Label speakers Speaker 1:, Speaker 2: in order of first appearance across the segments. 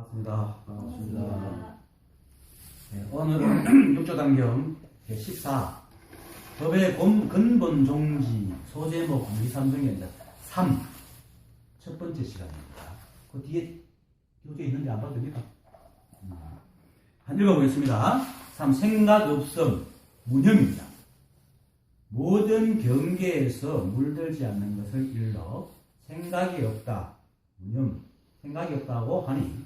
Speaker 1: 반갑습니다.
Speaker 2: 반갑습니다.
Speaker 1: 네, 오늘은 육조단경 제14 법의 근본 종지 소제목 2, 3 중에 이제 3 첫 번째 시간입니다. 그 뒤에 교재 있는데 안 봐도 됩니까? 한 읽어보겠습니다. 3. 생각 없음 무념입니다. 모든 경계에서 물들지 않는 것을 일러 생각이 없다 무념 생각이 없다고 하니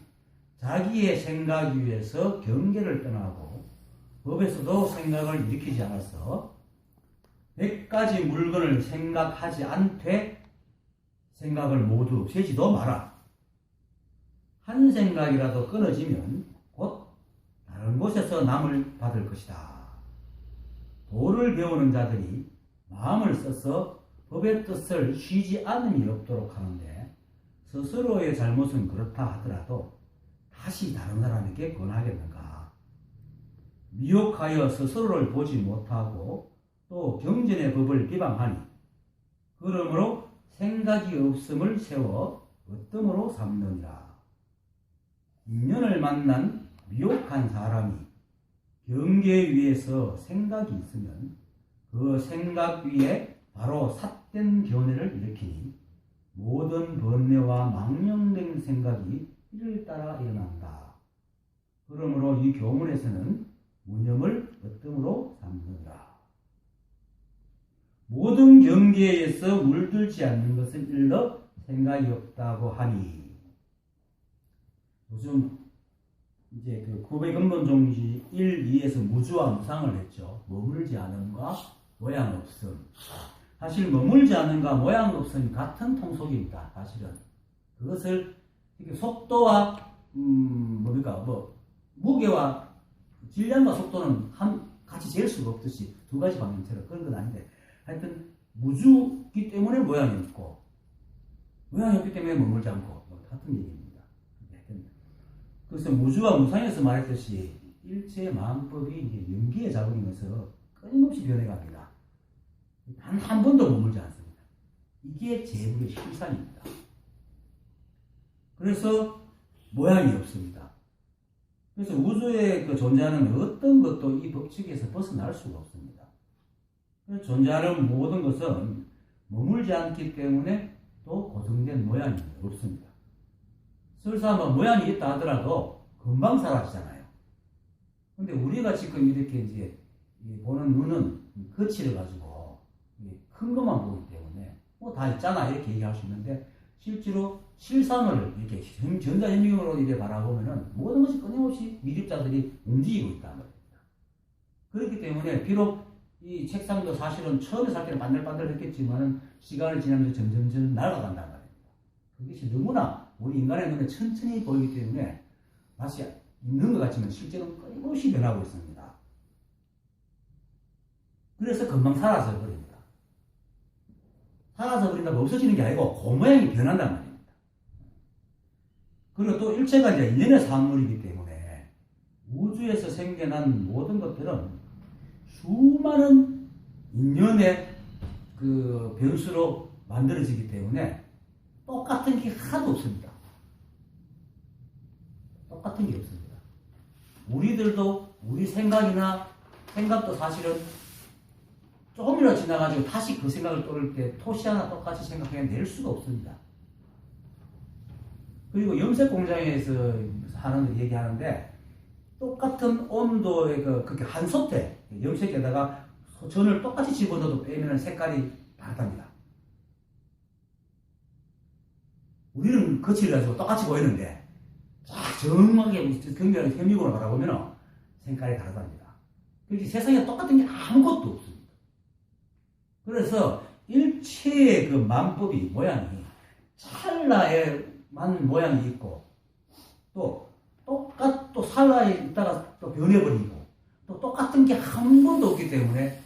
Speaker 1: 자기의 생각 위에서 경계를 떠나고 법에서도 생각을 일으키지 않아서 100가지 물건을 생각하지 않되 생각을 모두 세지도 마라. 한 생각이라도 끊어지면 곧 다른 곳에서 남을 받을 것이다. 도를 배우는 자들이 마음을 써서 법의 뜻을 쉬지 않음이 없도록 하는데 스스로의 잘못은 그렇다 하더라도 다시 다른 사람에게 권하겠는가? 미혹하여 스스로를 보지 못하고 또 경전의 법을 비방하니 그러므로 생각이 없음을 세워 어뜸으로 삼느니라. 인연을 만난 미혹한 사람이 경계 위에서 생각이 있으면 그 생각 위에 바로 삿된 견해를 일으키니 모든 번뇌와 망령된 생각이 이를 따라 일어난다. 그러므로 이 교문에서는 무념을 어뜸으로 삼느니라. 모든 경계에서 물들지 않는 것을 일러 생각이 없다고 하니 요즘 이제 그 구배 근본 종지 1, 2에서 무주와 무상을 했죠. 머물지 않음과 모양 없음. 사실 머물지 않음과 모양 없음이 같은 통속입니다. 사실은 그것을 이렇게 속도와 무게와 질량과 속도는 같이 잴 수가 없듯이 두 가지 방향처럼 그런 건 아닌데 하여튼 무주기 때문에 모양이 없고 모양이 없기 때문에 머물지 않고 같은 얘기입니다. 그래서 무주와 무상에서 말했듯이 일체 마음법이 이제 연기의 작용이면서 끊임없이 변해갑니다. 단 한 번도 머물지 않습니다. 이게 제불의 실상입니다. 그래서 모양이 없습니다. 그래서 우주에 그 존재하는 어떤 것도 이 법칙에서 벗어날 수가 없습니다. 그래서 존재하는 모든 것은 머물지 않기 때문에 또 고정된 모양이 없습니다. 설사 모양이 있다 하더라도 금방 사라지잖아요. 근데 우리가 지금 이렇게 이제 보는 눈은 거치를 가지고 큰 것만 보기 때문에 다 있잖아 이렇게 얘기할 수 있는데 실제로 실상을 이렇게 전자현미경으로 이렇게 바라보면은 모든 것이 끊임없이 미립자들이 움직이고 있단 말입니다. 그렇기 때문에 비록 이 책상도 사실은 처음에 살 때는 반들반들 했겠지만 시간이 지나면서 점점 날아간단 말입니다. 그것이 너무나 우리 인간의 눈에 천천히 보이기 때문에 마치 있는 것 같지만 실제로는 끊임없이 변하고 있습니다. 그래서 금방 사라져 버립니다. 사라져 버린다고 없어지는 게 아니고 그 모양이 변한단 말입니다. 그리고 또 일체가 이제 인연의 산물이기 때문에 우주에서 생겨난 모든 것들은 수많은 인연의 그 변수로 만들어지기 때문에 똑같은 게 하나도 없습니다. 똑같은 게 없습니다. 우리들도 우리 생각도 사실은 조금이라도 지나가지고 다시 그 생각을 떠올 때 토시 하나 똑같이 생각해낼 수가 없습니다. 그리고 염색 공장에서 하는 얘기하는데 똑같은 온도의 그렇게 한 솥에 염색에다가 전을 똑같이 집어넣어도 빼면 색깔이 다르답니다. 우리는 거칠을 가지고 똑같이 보이는데 정확하게 경계하는 현미경으로 바라보면 색깔이 다르답니다. 그렇게 세상에 똑같은 게 아무것도 없습니다. 그래서 일체의 그 만법이 모양이 찰나에만 모양이 있고 또 살라에 있다가 또 변해버리고 또 똑같은 게 한 번도 없기 때문에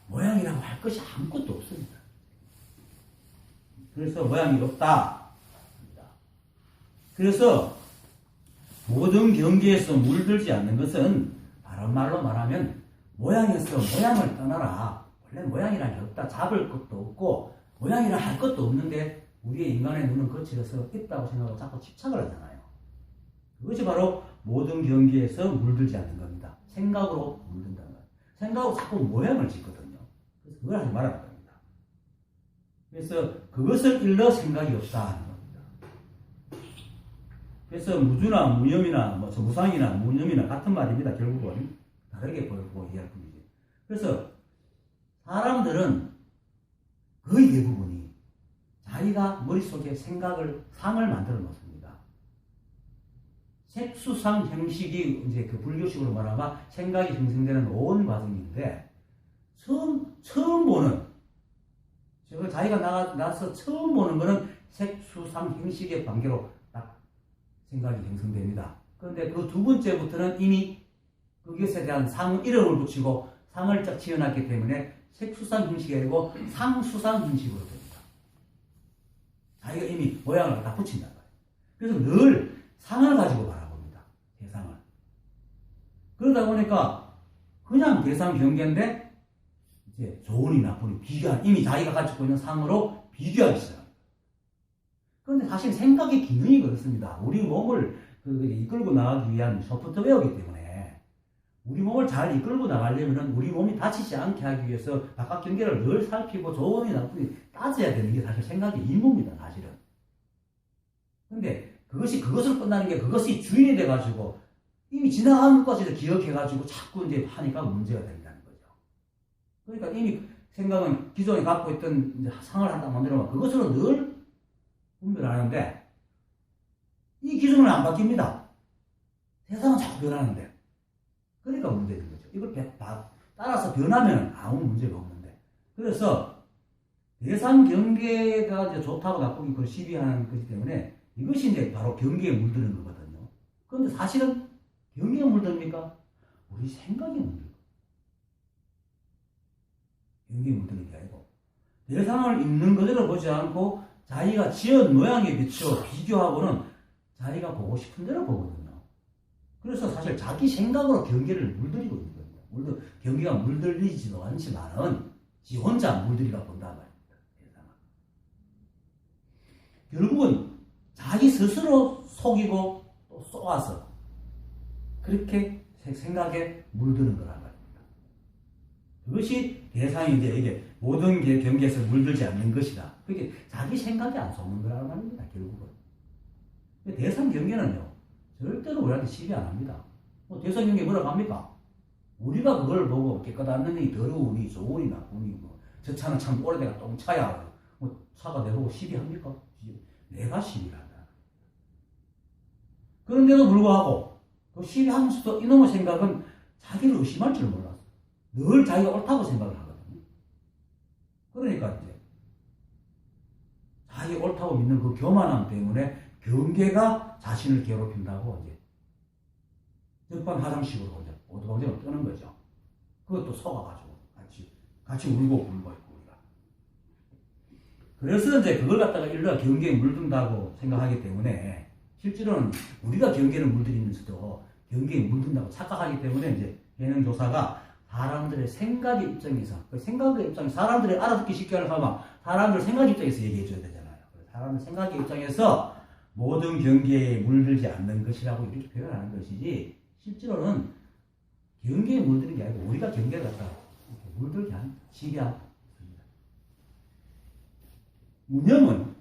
Speaker 1: 모양이라고 할 것이 아무것도 없습니다. 그래서 모양이 없다. 그래서 모든 경계에서 물들지 않는 것은 다른 말로 말하면 모양에서 모양을 떠나라. 원래 모양이란 게 없다. 잡을 것도 없고 모양이라 할 것도 없는데 우리의 인간의 눈은 거칠어서 있다고 생각하고 자꾸 집착을 하잖아요. 그것이 바로 모든 경계에서 물들지 않는 겁니다. 생각으로 물든다는 거예요. 생각으로 자꾸 모양을 짓거든요. 그래서 그걸 하지 말아야 됩니다. 그래서 그것을 일러 생각이 없다 하는 겁니다. 그래서 무주나 무념이나 뭐 무상이나 무념이나 같은 말입니다. 결국은 다르게 보이고 이해할 뿐이지. 그래서 사람들은 거의 대부분이 자기가 머릿속에 상을 만들어 놓습니다. 색수상 형식이 이제 그 불교식으로 말하면 생각이 형성되는 온 과정인데, 처음 보는, 자기가 나서 처음 보는 거는 색수상 형식의 관계로 딱 생각이 형성됩니다. 그런데 그 두 번째부터는 이미 그것에 대한 이름을 붙이고 상을 쫙 지어놨기 때문에 색수상 형식이 아니고 상수상 형식으로 됩니다. 자기가 이미 모양을 다 붙인단 말이에요. 그래서 늘 상을 가지고 바라봅니다. 대상을. 그러다 보니까 그냥 대상 경계인데 이제 좋으니 나쁘니 이미 자기가 가지고 있는 상으로 비교하기 시작합니다. 그런데 사실 생각의 기능이 그렇습니다. 우리 몸을 이끌고 나가기 위한 소프트웨어이기 때문에 우리 몸을 잘 이끌고 나가려면 우리 몸이 다치지 않게 하기 위해서 바깥 경계를 늘 살피고 좋으니 나쁘니 따져야 되는 게 사실 생각의 임무입니다. 사실은. 근데 그것을 끝나는 게 그것이 주인이 돼가지고 이미 지나간 것까지도 기억해가지고 자꾸 이제 하니까 문제가 된다는 거죠. 그러니까 이미 생각은 기존에 갖고 있던 이제 상을 하나 만들어면 그것으로 늘 분별하는데 이 기준은 안 바뀝니다. 세상은 자꾸 변하는데. 그러니까 문제된 거죠. 이걸 따라서 변하면 아무 문제가 없는데. 그래서 대상 경계가 이제 좋다고 나쁘게 그걸 시비하는 것이기 때문에 이것이 이제 바로 경계에 물드는 거거든요. 그런데 사실은 경계에 물듭니까? 우리 생각에 물들고. 경계에 물드는 게 아니고 대상을 있는 그대로 보지 않고 자기가 지은 모양에 비추어 비교하고는 자기가 보고 싶은 대로 보거든요. 그래서 사실 자기 생각으로 경계를 물들이고 있는 겁니다. 물론 경계가 물들이지도 않지만은 지 혼자 물들이가 본단 말입니다. 결국은 자기 스스로 속이고 또 쏘아서 그렇게 생각에 물드는 거란 말입니다. 그것이 대상이 이게 모든 경계에서 물들지 않는 것이다. 그게 자기 생각이 안 속는 거란 말입니다. 결국은. 대상 경계는요. 절대로 우리한테 시비 안 합니다. 대상 경계 뭐라고 합니까? 우리가 그걸 보고 깨끗하느니 더러우니 좋으니 나쁘니 저 차는 참 오래돼가 똥차야. 차가 내보고 시비합니까? 내가 시비를 한다. 그런데도 불구하고 그 시비하면서도 이놈의 생각은 자기를 의심할 줄 몰랐어. 늘 자기가 옳다고 생각을 하거든요. 그러니까 이제 자기 옳다고 믿는 그 교만함 때문에 경계가 자신을 괴롭힌다고 이제 적반하장식으로 이제 오두방정을 뜨는 거죠. 그것도 속아가지고 같이 울고 불고 있고 우리가. 그래서 이제 그걸 갖다가 일러 경계에 물든다고 생각하기 때문에 실제로는 우리가 경계를 물들이면서도 경계에 물든다고 착각하기 때문에 이제 예능조사가 사람들의 생각의 입장에서 생각의 입장 사람들이 알아듣기 쉽게 하려면 사람들 생각 입장에서 얘기해줘야 되잖아요. 사람들 생각의 입장에서 모든 경계에 물들지 않는 것이라고 이렇게 표현하는 것이지 실제로는 경계에 물드는 게 아니고 우리가 경계를 갖다 물들게 한 시비한 것입니다. 무념은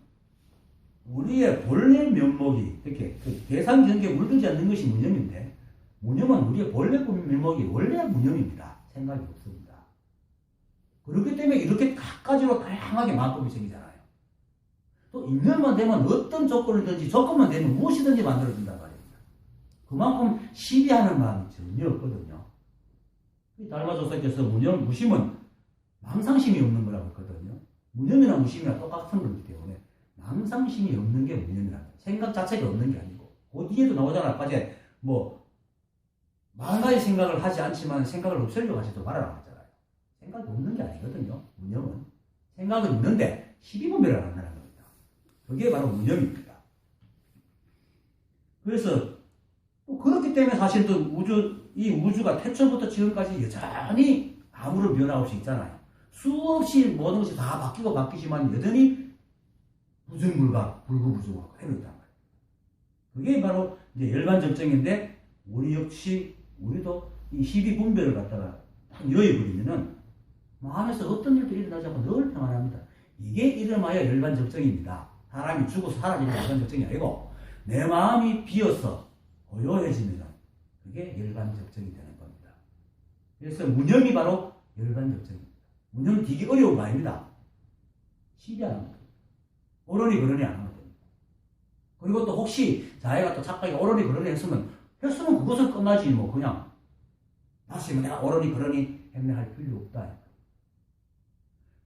Speaker 1: 우리의 본래 면목이 이렇게 대상 경계에 물들지 않는 것이 무념인데 무념은 우리의 본래 면목이 원래 무념입니다. 생각이 없습니다. 그렇기 때문에 이렇게 각가지로 다양하게 마법이 생기잖아요. 또 인연만 되면 어떤 조건이든지 조건만 되면 무엇이든지 만들어준단 말입니다. 그만큼 시비하는 마음이 전혀 없거든요. 달마조사께서 무심은 망상심이 없는 거라고 했거든요. 무념이나 무심이나 똑같은 거기 때문에 망상심이 없는 게 무념이라는 거예요. 생각 자체가 없는 게 아니고 그 뒤에도 나오잖아. 아까 전에 만가지 생각을 하지 않지만 생각을 없애려고 하지도 말아라고 했잖아요. 생각이 없는 게 아니거든요. 무념은 생각은 있는데 시비분별을 안 한다는 겁니다. 그게 바로 무념입니다. 그래서 그렇기 때문에 사실 또 이 우주가 태초부터 지금까지 여전히 아무런 변화 없이 있잖아요. 수없이 모든 것이 다 바뀌고 바뀌지만 여전히 불구부정하고 그대로 있단 말이에요. 그게 바로 이제 열반 적정인데 우리 역시 우리도 이 시비 분별을 갖다가 딱 여의버리면은 마음에서 어떤 일도 일어나지 않고 늘 평안합니다. 이게 이름하여 열반 적정입니다. 사람이 죽어서 사라지는 열반 적정이 아니고 내 마음이 비어서 고요해지면 그게 열반 적정이 되는 겁니다. 그래서 무념이 바로 열반 적정입니다. 무념은 되게 어려운 거 아닙니다. 시비 안 합니다. 오로니 그러니 안 합니다. 그리고 또 혹시 자기가 또 착각이 오로니 그러니 했으면 그것은 끝나지 뭐 그냥 다시 내가 오로니 그러니 했네 할 필요 없다.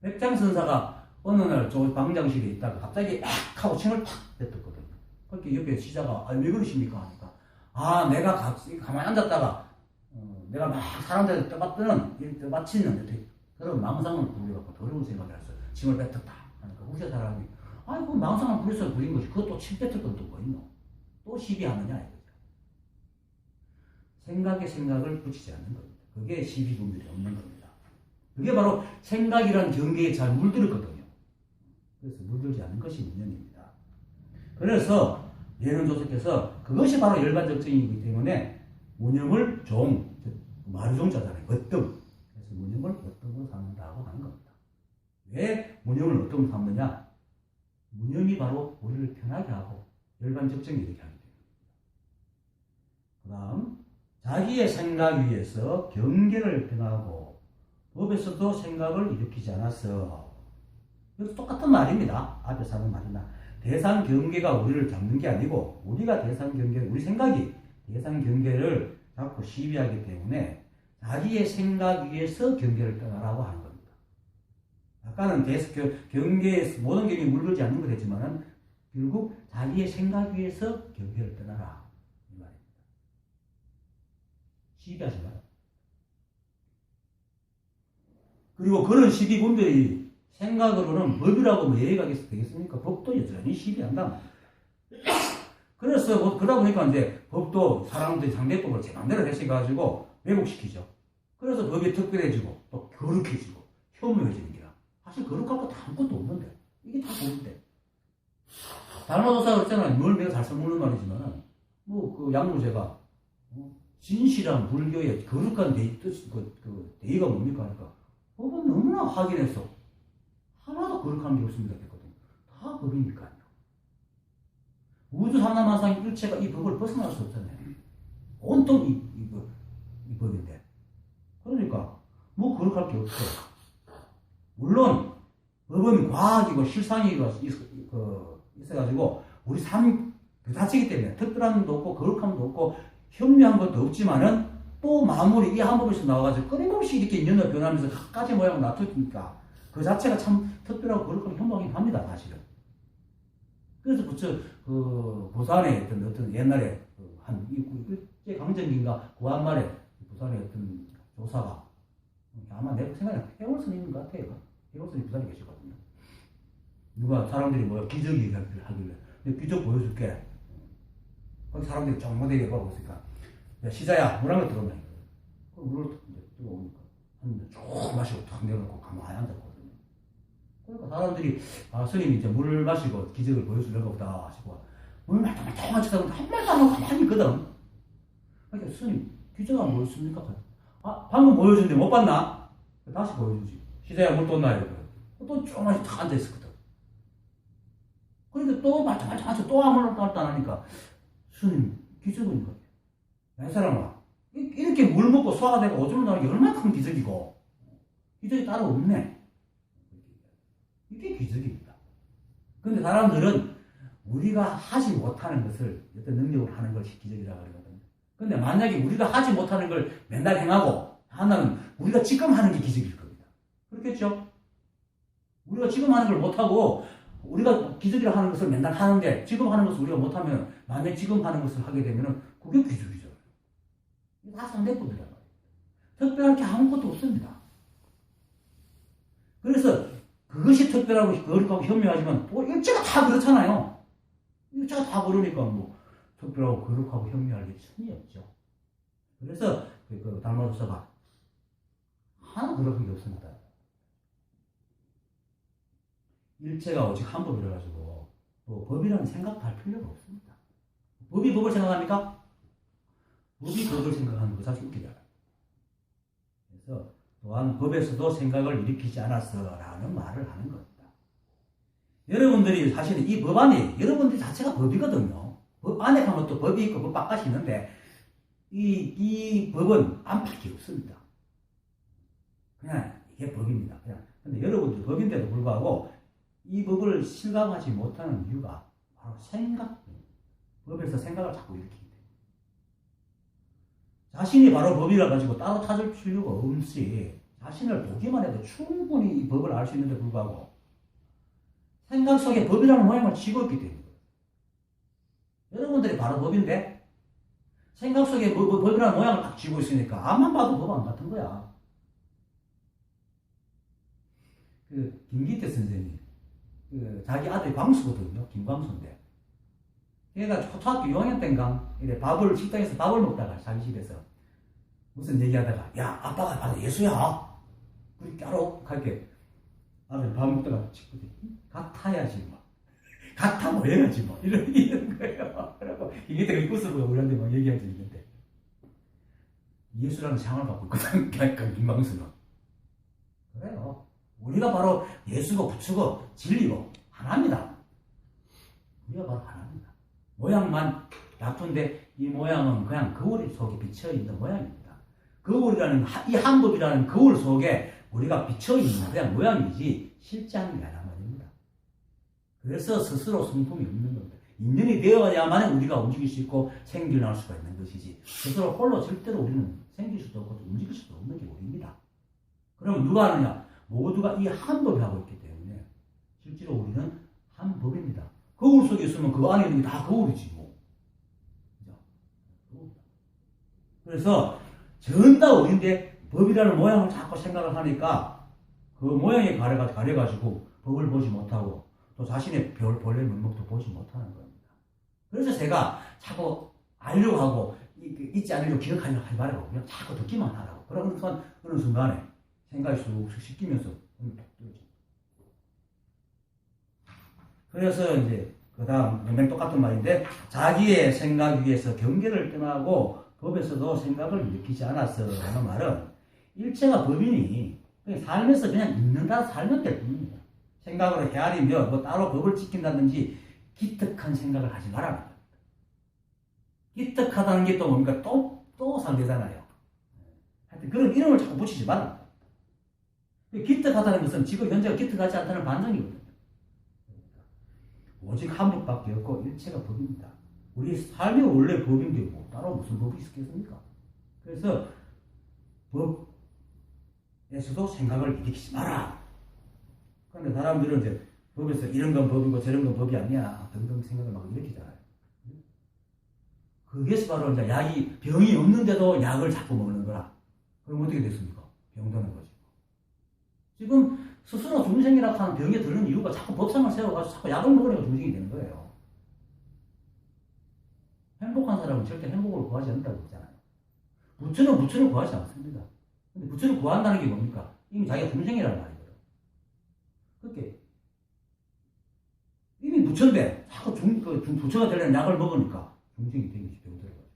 Speaker 1: 백장선사가 어느 날 저 방장실에 있다가 갑자기 악 하고 침을 탁 뱉었거든요. 그렇게 옆에 시자가 왜 그러십니까 하니까 내가 가만히 앉았다가 내가 막 사람들한테 떠받치는 그런 망상을 부려갖고 더러운 생각을 했어요. 침을 뱉었다 하니까 후세 사람이 그 망상을 부려서 부린 것이 그것도 침 뱉을 건 또 뭐 있노? 또 시비하느냐 이거죠. 생각에 생각을 붙이지 않는 겁니다. 그게 시비분별이 없는 겁니다. 그게 바로 생각이라는 경계에 잘 물들었거든요. 그래서 물들지 않는 것이 문제입니다. 그래서 예능조석께서 그것이 바로 열반적정이기 때문에 무념을 마루종자잖아요. 어떤. 그래서 무념을 어떤으로 삼는다고 하는 겁니다. 왜 무념을 어떤으로 삼느냐? 무념이 바로 우리를 편하게 하고 열반적정이 되게 하기 때문입니다. 그 다음 자기의 생각 위에서 경계를 평하고 법에서도 생각을 일으키지 않았어. 이것도 똑같은 말입니다. 앞에서 하는 말이나 대상 경계가 우리를 잡는 게 아니고 우리가 대상 경계, 우리 생각이 대상 경계를 잡고 시비하기 때문에 자기의 생각 위에서 경계를 떠나라고 하는 겁니다. 아까는 경계에서 모든 경계에 물들지 않는 것 했지만은 결국 자기의 생각 위에서 경계를 떠나라 이 말입니다. 시비하지 마라. 그리고 그런 시비 분별이 생각으로는 법이라고 뭐 예의가 되겠습니까? 법도 여전히 시비한다. 그래서 그러다 보니까 이제 법도 사람들이 상대법을 제 맘대로 해석해가지고 왜곡시키죠. 그래서 법이 특별해지고 또 거룩해지고 혐오해지는 게라. 사실 거룩할 거 아무것도 없는데 이게 다 법인데. 달마도사가 그랬잖아요. 뭘 내가 잘 써먹는 말이지만 그 양로제가 진실한 불교의 거룩한 대의가 뭡니까 하니까 법은 너무나 확인해서 하나도 거룩한 게 없습니다 했거든요. 다 법이니까요. 우주 삼라만상 일체가 이 법을 벗어날 수 없잖아요. 온통 이 법인데. 그러니까 뭐 거룩할 게 없어요. 물론 법은 과학이고 실상이 있어가지고 우리 삶 그 자체이기 때문에 특별한 것도 없고 거룩함도 없고 현묘한 것도 없지만은 또 마무리 이 한 법에서 나와가지고 끊임없이 이렇게 인연을 변하면서 갖가지 모양을 놔두니까 그 자체가 참 특별하고 거룩하고 현무하긴 합니다, 사실은. 그래서 부산에 어떤 옛날에 일제 강점기인가 그 한말에 부산에 어떤 조사가 아마 내 생각에 해월 스님인 것 같아요. 해월 스님 부산에 계시거든요. 누가 사람들이 기저귀 하길래 내가 기저 보여줄게. 거기 사람들이 정모되게 보고 있으니까 야 시자야 물 한 번 들어오냐. 그 물을 들어오니까 쭉 마시고 탁 내려놓고 가만히 앉았거든요. 그러니까 사람들이 스님이 이제 물 마시고 기적을 보여주려고 보다 하시고 물 말똥말똥 치다 보면 한 말도 안 하고 가만히 있거든. 그러니까 스님 기적 안 보였습니까? 방금 보여줬는데 못 봤나? 다시 보여주지. 시자야 물 떴나 이러고 또 조금씩 탁 앉아있었거든. 그러니까 또 말똥말똥 또 아무 말도 안 하니까 스님 기적인 거예요. 이 사람아 이렇게 물 먹고 소화가 되고 오줌을 나는 게 얼마나 큰 기적이고 기적이 따로 없네. 이게 기적입니다. 그런데 사람들은 우리가 하지 못하는 것을 어떤 능력으로 하는 것이 기적이라고 그러거든요. 그런데 만약에 우리가 하지 못하는 걸 맨날 행하고 하나는 우리가 지금 하는 게 기적일 겁니다. 그렇겠죠? 우리가 지금 하는 걸 못하고 우리가 기적이라 하는 것을 맨날 하는데 지금 하는 것을 우리가 못하면 만약에 지금 하는 것을 하게 되면 그게 기적이죠. 다 상대법이란 말이에요. 특별할 게 아무것도 없습니다. 그래서 그것이 특별하고 거룩하고 현묘하지만 또 일체가 다 그렇잖아요. 일체가 다 그러니까 뭐 특별하고 거룩하고 현묘할 게 전혀 없죠. 그래서 그 달마도사가 하나 그런 게 없습니다. 일체가 오직 한 법이라 가지고 뭐 법이라는 생각도 할 필요가 없습니다. 법이 법을 생각합니까? 법이 법을 생각하는 거 사실 웃기잖아요. 그래서 또한 법에서도 생각을 일으키지 않았어라는 말을 하는 겁니다. 여러분들이 사실은 이 법 안에 여러분들 자체가 법이거든요. 법 안에 가면 또 법이 있고 법 바깥이 있는데 이 법은 안팎이 없습니다. 그냥 이게 법입니다. 그냥. 근데 여러분들 법인데도 불구하고 이 법을 실감하지 못하는 이유가 바로 생각, 법에서 생각을 자꾸 일으키기 때문에. 자신이 바로 법이라 가지고 따로 찾을 필요가 없이 자신을 보기만 해도 충분히 이 법을 알 수 있는데 불구하고 생각 속에 법이라는 모양을 쥐고 있기 때문에. 여러분들이 바로 법인데 생각 속에 법이라는 모양을 딱 쥐고 있으니까 앞만 봐도 법 안 같은 거야. 김기태 선생님, 자기 아들이 광수거든요. 김광수인데. 걔가 초등학교 6학년 때인가, 식당에서 밥을 먹다가 자기 집에서 무슨 얘기하다가, 야, 아빠가 바로 예수야. 그렇게 알아? 할게. 아들 밥 먹다가 친구들이, 같아야지, 뭐. 같아 뭐 해야지, 뭐. 이런 거예요. 그래고 김기태가 웃어보고 우리한테 막 얘기할 수 있는데. 예수라는 상을 갖고 있거든. 그러니까 김광수는. 그래요. 우리가 바로 예수고 부처고 진리고 하나입니다. 우리가 바로 하나입니다. 모양만 나쁜데 이 모양은 그냥 거울 속에 비쳐있는 모양입니다. 거울이라는 이 한법이라는 거울 속에 우리가 비쳐있는 그냥 모양이지 실장이 아니란 말입니다. 그래서 스스로 성품이 없는 겁니다. 인연이 되어야만 우리가 움직일 수 있고 생겨날 수가 있는 것이지 스스로 홀로 절대로 우리는 생길 수도 없고 움직일 수도 없는 게 우리입니다. 그럼 누가 하느냐? 모두가 이 한법을 하고 있기 때문에 실제로 우리는 한법입니다. 거울 속에 있으면 그 안에 있는 게 다 거울이지 뭐. 그래서 전다 우리인데 법이라는 모양을 자꾸 생각을 하니까 그 모양에 가려가지고 법을 보지 못하고 또 자신의 본래 면목도 보지 못하는 겁니다. 그래서 제가 자꾸 알려고 하고 잊지 않으려고 기억하려고 하지 말라고 그냥 자꾸 듣기만 하라고. 그런 순간에 생각이 쑥쑥 씻기면서 그래서 이제 그 다음 맨 똑같은 말인데 자기의 생각 위에서 경계를 떠나고 법에서도 생각을 일으키지 않았어라는 말은 일체가 법이니 삶에서 그냥 있는다 살면 될 뿐입니다. 생각으로 헤아리며 뭐 따로 법을 지킨다든지 기특한 생각을 하지 말라는 겁니다. 기특하다는 게 또 뭡니까? 또 상대잖아요. 하여튼 그런 이름을 자꾸 붙이지 말라. 기특하다는 것은 지금 현재가 기특하지 않다는 반전이거든요. 오직 한 법밖에 없고 일체가 법입니다. 우리 삶이 원래 법인데 뭐 따로 무슨 법이 있겠습니까? 그래서 법에서도 생각을 일으키지 마라. 그런데 사람들은 이제 법에서 이런 건 법이고 저런 건 법이 아니야 등등 생각을 막 일으키잖아요. 그게서 바로 이제 병이 없는데도 약을 자꾸 먹는 거라. 그럼 어떻게 됐습니까? 병드는 거지. 지금 스스로 중생이라고 하는 병에 드는 이유가 자꾸 법상을 세워가지고 자꾸 약을 먹으려고 중생이 되는 거예요. 행복한 사람은 절대 행복을 구하지 않는다고 그러잖아요. 부처는 구하지 않습니다. 근데 부처를 구한다는 게 뭡니까? 이미 자기가 중생이라는 말이거든요. 그렇게 이미 부처인데 자꾸 부처가 되려는 약을 먹으니까 중생이 되겠지. 병들어가지고.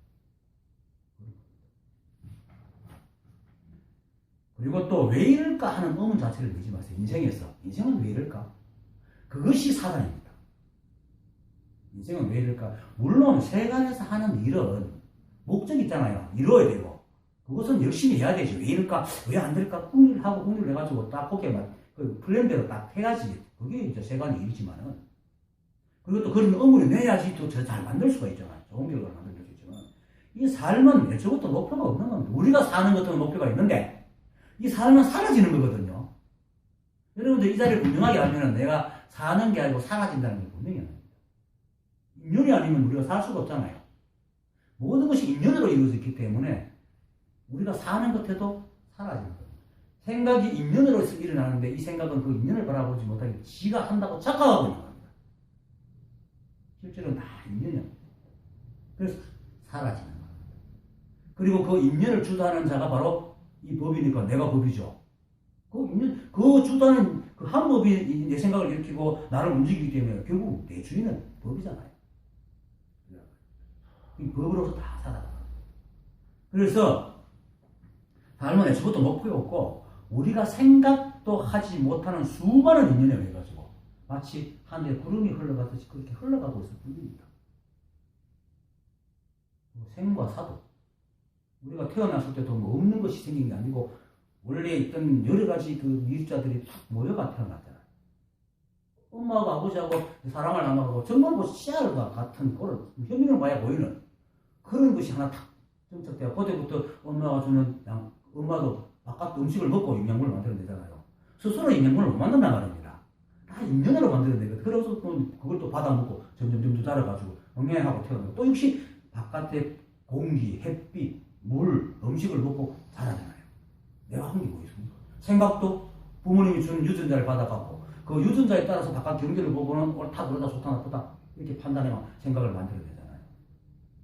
Speaker 1: 그리고 또 왜 이럴까 하는 의문 자체를 내지 마세요. 인생은 왜 이럴까? 그것이 사단입니다. 인생은 왜 이럴까? 물론 세간에서 하는 일은 목적이 있잖아요. 이루어야 되고 그것은 열심히 해야 되지. 왜 이럴까? 왜 안 될까? 흥미를 해가지고 딱 거기에만 그 플랜대로 딱 해야지. 그게 이제 세간의 일이지만은 그리고 또 그런 의문을 내야지 또 잘 만들 수가 있잖아요. 좋은 결과를 만들 수 있지만 이 삶은 애초부터 목표가 없는 겁니다. 우리가 사는 것도 목표가 있는데 이 삶은 사라지는 거거든요. 여러분들 이 자리를 분명하게 알면 내가 사는 게 아니고 사라진다는 게 분명히 합니다. 인연이 아니면 우리가 살 수가 없잖아요. 모든 것이 인연으로 이루어져 있기 때문에 우리가 사는 것에도 사라지는 겁니다. 생각이 인연으로 일어나는데 이 생각은 그 인연을 바라보지 못하게 지가 한다고 착각하고 있는 겁니다. 실제로는 다 인연이옵니다. 그래서 사라지는 겁니다. 그리고 그 인연을 주도하는 자가 바로 이 법이니까 내가 법이죠. 그 주도하는 그 한 법이 내 생각을 일으키고 나를 움직이기 때문에 결국 내 주인은 법이잖아요. 법으로서 다 살아가. 그래서 삶은 애초부터 목표가 없고 우리가 생각도 하지 못하는 수많은 인연에 의해가지고 마치 하늘에 구름이 흘러가듯이 그렇게 흘러가고 있을 뿐입니다. 생과 사도 우리가 태어났을 때도 뭐 없는 것이 생긴 게 아니고 원래 있던 여러 가지 그 미주자들이 탁 모여가 태어났잖아요. 엄마하고 아버지하고 사랑을 나눠가고 정말 뭐 씨알과 같은 그런 현미를 봐야 보이는 그런 것이 하나 탁 정착되어 그때부터 엄마가 주는 엄마도 바깥 음식을 먹고 영양분을 만들어내잖아요. 스스로 영양분을 못 만든단 말입니다. 다 인연으로 만들어내거든. 그래서 또 그걸 또 받아먹고 점점 자라가지고 영양하고 태어나고 또 역시 바깥에 공기, 햇빛, 물, 음식을 먹고 자라잖아요. 내가 한 게 뭐 있습니까? 생각도 부모님이 준 유전자를 받아갖고 그 유전자에 따라서 바깥 경계를 보고는 옳다 그러다 좋다 나쁘다 이렇게 판단해만 생각을 만들어내잖아요.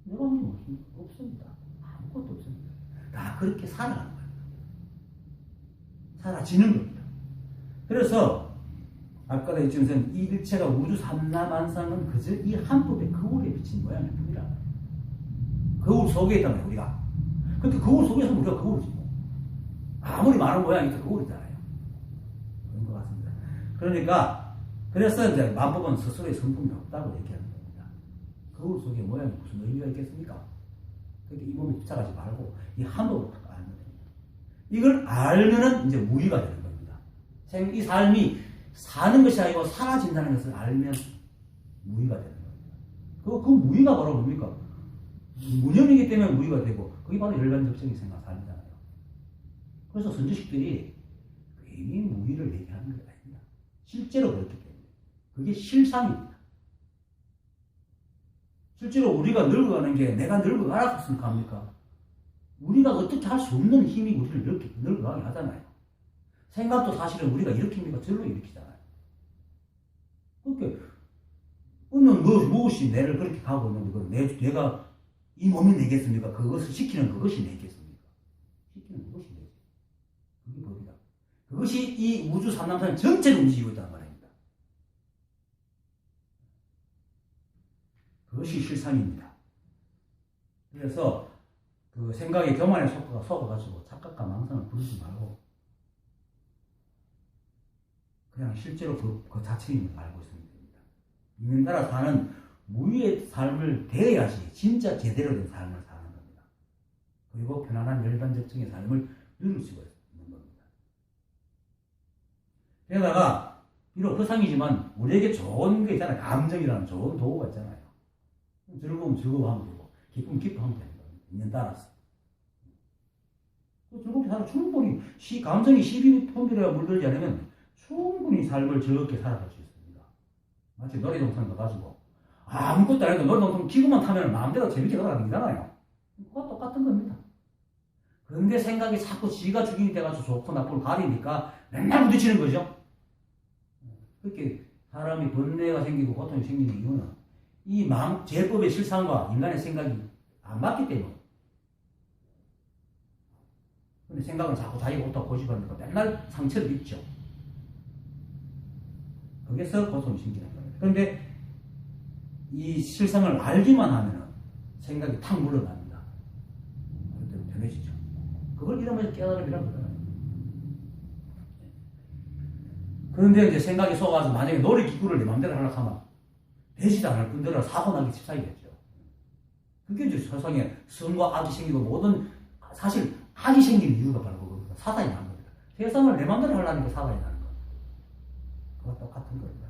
Speaker 1: 내가 한 게 뭐 있습니까? 없습니다. 아무것도 없습니다. 다 그렇게 살아가는 거예요. 사라지는 겁니다. 그래서 아까도 했지만 이 일체가 우주 삼라만상은 그저 이 한 법의 거울에 비친 모양일 뿐이라. 거울 속에 있다면 우리가. 근데 거울 속에서 우리가 거울이지 뭐. 아무리 많은 모양이 있어도 거울이잖아요. 그런 것 같습니다. 그러니까 그래서 이제 마법은 스스로의 성품이 없다고 얘기하는 겁니다. 거울 속의 모양이 무슨 의미가 있겠습니까? 그러니까 이 몸에 집착하지 말고 이 한 법을 알면 됩니다. 이걸 알면은 이제 무의가 되는 겁니다. 이 삶이 사는 것이 아니고 사라진다는 것을 알면 무의가 되는 겁니다. 그 무의가 바로 뭡니까? 무념이기 때문에 무의가 되고 그게 바로 열반적정이 생각 삶이잖아요. 그래서 선지식들이 괜히 무의를 얘기하는 게 아닙니다. 실제로 그렇기 때문에 그게 실상입니다. 실제로 우리가 늙어가는 게 내가 늙어가라고 합니까? 우리가 어떻게 할 수 없는 힘이 우리를 늙어가게 하잖아요. 생각도 사실은 우리가 일으킵니까? 절로 일으키잖아요. 그렇게 어느 무엇이 내를 그렇게 가고 있는데 내가 이 몸이 내겠습니까? 그것을 시키는 그것이 내겠습니까? 시키는 그것이 내지. 그게 법이다. 그것이 이 우주 삼남산 전체를 움직이고 있다는 말입니다. 그것이 실상입니다. 그래서 그 생각의 교만에 속아가지고 착각과 망상을 부르지 말고 그냥 실제로 그 자체임을 알고 있으면 됩니다. 있는 나라 사는 무의의 삶을 대해야지 진짜 제대로 된 삶을 사는 겁니다. 그리고 편안한 열반적정의 삶을 누릴 수가 있는 겁니다. 게다가 비록 허상이지만 우리에게 좋은 게 있잖아요. 감정이라는 좋은 도구가 있잖아요. 즐거움 즐거워하면 되고 기쁨 기뻐하면 되는 겁니다. 있는 따라서. 즐겁게 살아 충분히 감정이 12분이라 물들지 않으면 충분히 삶을 즐겁게 살아갈 수 있습니다. 마치 놀이동산 가가지고 아무것도 안 해도 놀이동산 기구만 타면 마음대로 재밌게 돌아다니잖아요. 그거 똑같은 겁니다. 그런데 생각이 자꾸 지가 주인이 돼가지고 좋고 나쁘고 가리니까 맨날 부딪히는 거죠. 그렇게 사람이 번뇌가 생기고 고통이 생기는 이유는 이 제법의 실상과 인간의 생각이 안 맞기 때문에. 근데 생각은 자꾸 자기가 옳다고 고집하니까 맨날 상처를 입죠. 거기서 고통이 생기는 겁니다. 그런데 이 실상을 알기만 하면 생각이 탁 물러납니다. 그럴 때 편해지죠. 그걸 이러면서 깨달음이라고 그러잖아요. 그런데 이제 생각이 속아서 만약에 놀이기구를 내 마음대로 하려고 하면 되지도 않을 뿐더러 사고 나기 십사이겠죠. 그게 이제 세상에 성과 악이 생기고 모든 사실 악이 생기는 이유가 바로 그겁니다. 사단이 나는 겁니다. 세상을 내 마음대로 하려니까 사단이 나는 겁니다. 그거 똑같은 겁니다.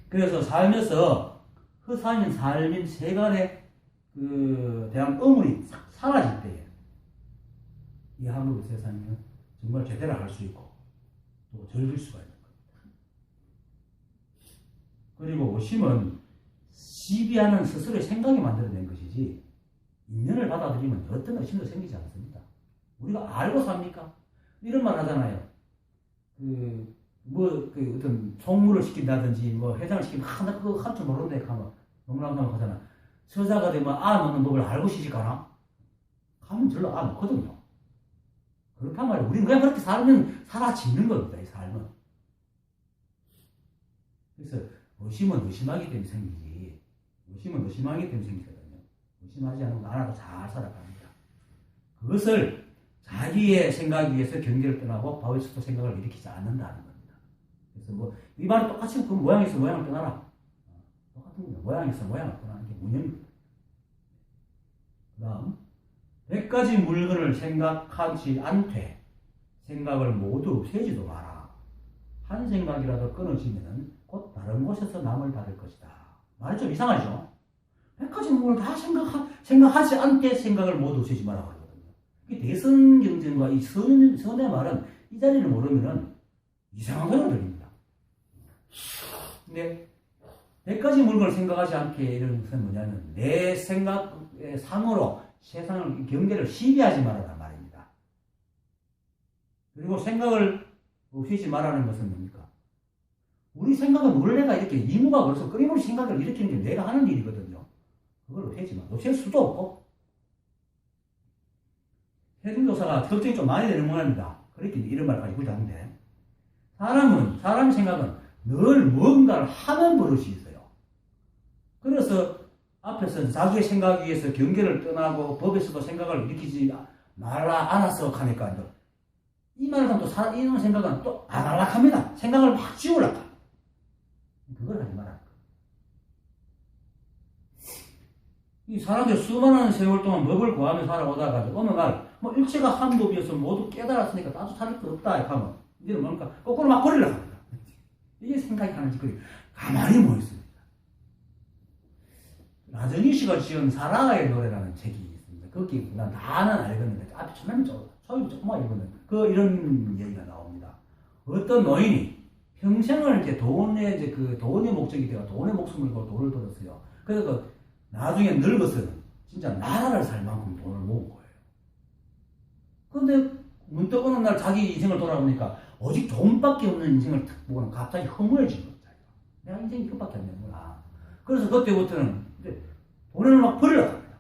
Speaker 1: 그래서 살면서 허상인 삶인 세간에 대한 의문이 사라질 때에 이 한국의 세상에는 정말 제대로 할 수 있고 또 즐길 수가 있는 겁니다. 그리고 의심은 시비하는 스스로의 생각이 만들어낸 것이지 인연을 받아들이면 어떤 의심도 생기지 않습니다. 우리가 알고 삽니까? 이런 말 하잖아요. 어떤 총무를 시킨다든지 회장을 시키면 나 그거 할 줄 모르는데 하면 농락하면 하잖아. 서자가 되면 놓는 법을 알고 시집가나? 가면 절로 놓거든요. 그렇단 말이에요. 우리는 그냥 그렇게 살면 살아지는 겁니다. 이 삶은. 그래서 의심은 의심하기 때문에 생기지. 의심은 의심하기 때문에 생기거든요. 의심하지 않고 안 하고 잘 살아갑니다. 그것을 자기의 생각에 의해서 경계를 떠나고 바위스도 생각을 일으키지 않는다는 겁니다. 그래서 뭐 이 말이 똑같이 그 모양에서 모양을 떠나라. 똑같은 겁니다. 모양에서 모양을 떠나는 게 문형입니다. 그 다음 100가지 물건을 생각하지 않되 생각을 모두 없애지도 마라. 한 생각이라도 끊어지면 곧 다른 곳에서 남을 받을 것이다. 말이 좀 이상하죠? 100가지 물건을 다 생각하지 않되 생각을 모두 없애지 마라. 이 대선경전과 이 선의 말은 이 자리를 모르면 이상한 소리가 들립니다. 근데 100가지 물건을 생각하지 않게 이런 것은 뭐냐면 내 생각의 상으로 세상을 경계를 시비하지 말아라 말입니다. 그리고 생각을 없애지 말라는 것은 뭡니까? 우리 생각은 원래가 이렇게 이무가 걸어서 끊임없이 생각을 일으키는 게 내가 하는 일이거든요. 그걸 없애지 마. 없앨 수도 없고. 세종조사가 걱정이 좀 많이 되는 모양입니다. 그렇게 이런 말까지 굳이 하는데 사람의 생각은 늘 뭔가를 하는 버릇이 있어요. 그래서 앞에서 자기의 생각에 의해서 경계를 떠나고 법에서도 생각을 일으키지 말라 않았어 하니까 이 말을 하면 또 이런 생각은 또 안 하려고 합니다. 생각을 막 지우려고. 그걸 하지 말라. 이 사람들이 수많은 세월 동안 법을 구하며 살아오다가 어느 날 뭐 일체가 한 법이어서 모두 깨달았으니까 따뜻할 것 없다 하면 이제는 뭡니까? 거꾸로 막 버리려고 합니다. 이게 생각이 하는 짓거리 가만히 모였습니다. 나정희 씨가 지은 사랑의 노래라는 책이 있습니다. 거기 난 다는 알겠는데 앞에 처음에 조금만 읽으면 이런 얘기가 나옵니다. 어떤 노인이 평생을 이제 돈의 목적이 되어 돈의 목숨을 걸고 돈을 벌었어요. 그래서 나중에 늙어서는 진짜 나라를 살 만큼 돈을 모은 거예요. 그런데 문득 어느 날 자기 인생을 돌아보니까 오직 돈밖에 없는 인생을 탁 보고는 갑자기 허무해진 거예요. 내가 인생이 그것밖에 안 되는구나. 그래서 그때부터는 이제 돈을 막 버리려고 합니다.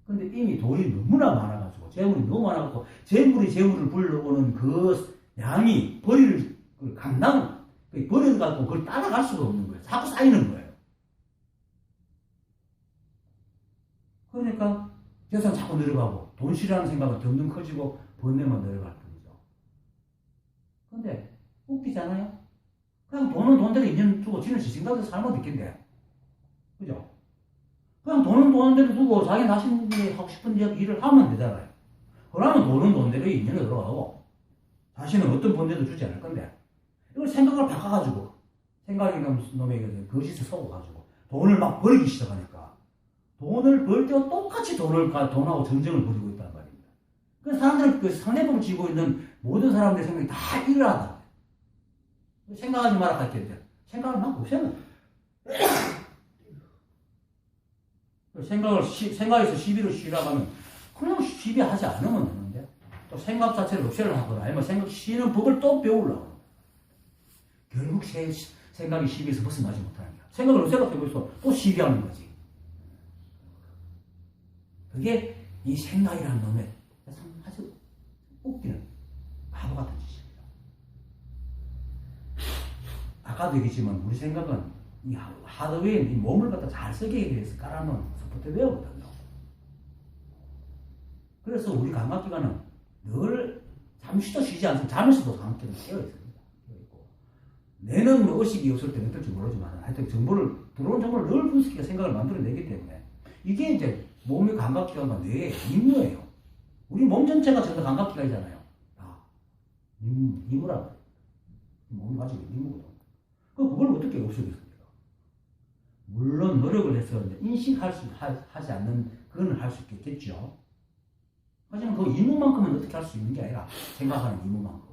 Speaker 1: 근데 이미 돈이 너무나 많아가지고 재물이 너무 많아가지고 재물을 불러오는 그 양이 버릴 감당 버려가지고 그걸 따라갈 수가 없는 거예요. 자꾸 쌓이는 거예요. 그러니까 재산 자꾸 늘어가고 돈 싫어하는 생각은 점점 커지고 번뇌만 늘어갈 뿐이죠. 근데 웃기잖아요. 그냥 돈은 돈대로 인연 주고 지는 지생각에서 살면 되겠는데 그죠? 그냥 돈은 돈대로 두고 자기 자신이 하고 싶은 일을 하면 되잖아요. 그러면 돈은 돈대로 인연에 들어가고 자신은 어떤 번뇌도 주지 않을 건데 이걸 생각을 바꿔가지고 생각이 놈에게 거짓을 속아가지고 돈을 막 버리기 시작하니까 돈을 벌 때와 똑같이 돈하고 전쟁을 벌이고 있단 말입니다. 그래서 사람들은 그 상대방을 쥐고 있는 모든 사람들의 생각이 다 일어나다. 생각하지 마라 할 텐데 생각을 막 없애면 생각에서 시비를 쉬라고 하면 그냥 시비하지 않으면 되는데 또 생각 자체를 없애려 하거나 아니면 생각 쉬는 법을 또 배우려고 결국 생각이 시비에서 벗어나지 못하는 거야. 생각을 없애려고 하고 있어 또 시비하는 거지. 그게 이 생각이라는 놈의 아주 웃기는 바보 같은 짓입니다. 아까도 얘기했지만 우리 생각은 이 하드웨어에 이 몸을 갖다 잘 쓰기에 대해서 깔아놓은 소프트웨어거든요. 그래서 우리 감각기관은 늘 잠시도 쉬지 않습니다. 잠에서도 감각기관이 깨어 있습니다. 내는 뭐 의식이 없을 때는 어떨지 모르지만 하여튼 들어온 정보를 늘 분석해서 생각을 만들어내기 때문에 이게 이제 몸의 감각기관과 뇌의 임무예요. 우리 몸 전체가 전부 감각기관이잖아요. 임무라고. 몸이 가지고 있는 임무거든. 그걸 어떻게 없애겠습니까? 물론 노력을 해서 인식하지 않는 그건 할 수 있겠죠. 하지만 그 임무만큼은 어떻게 할 수 있는 게 아니라 생각하는 임무만큼.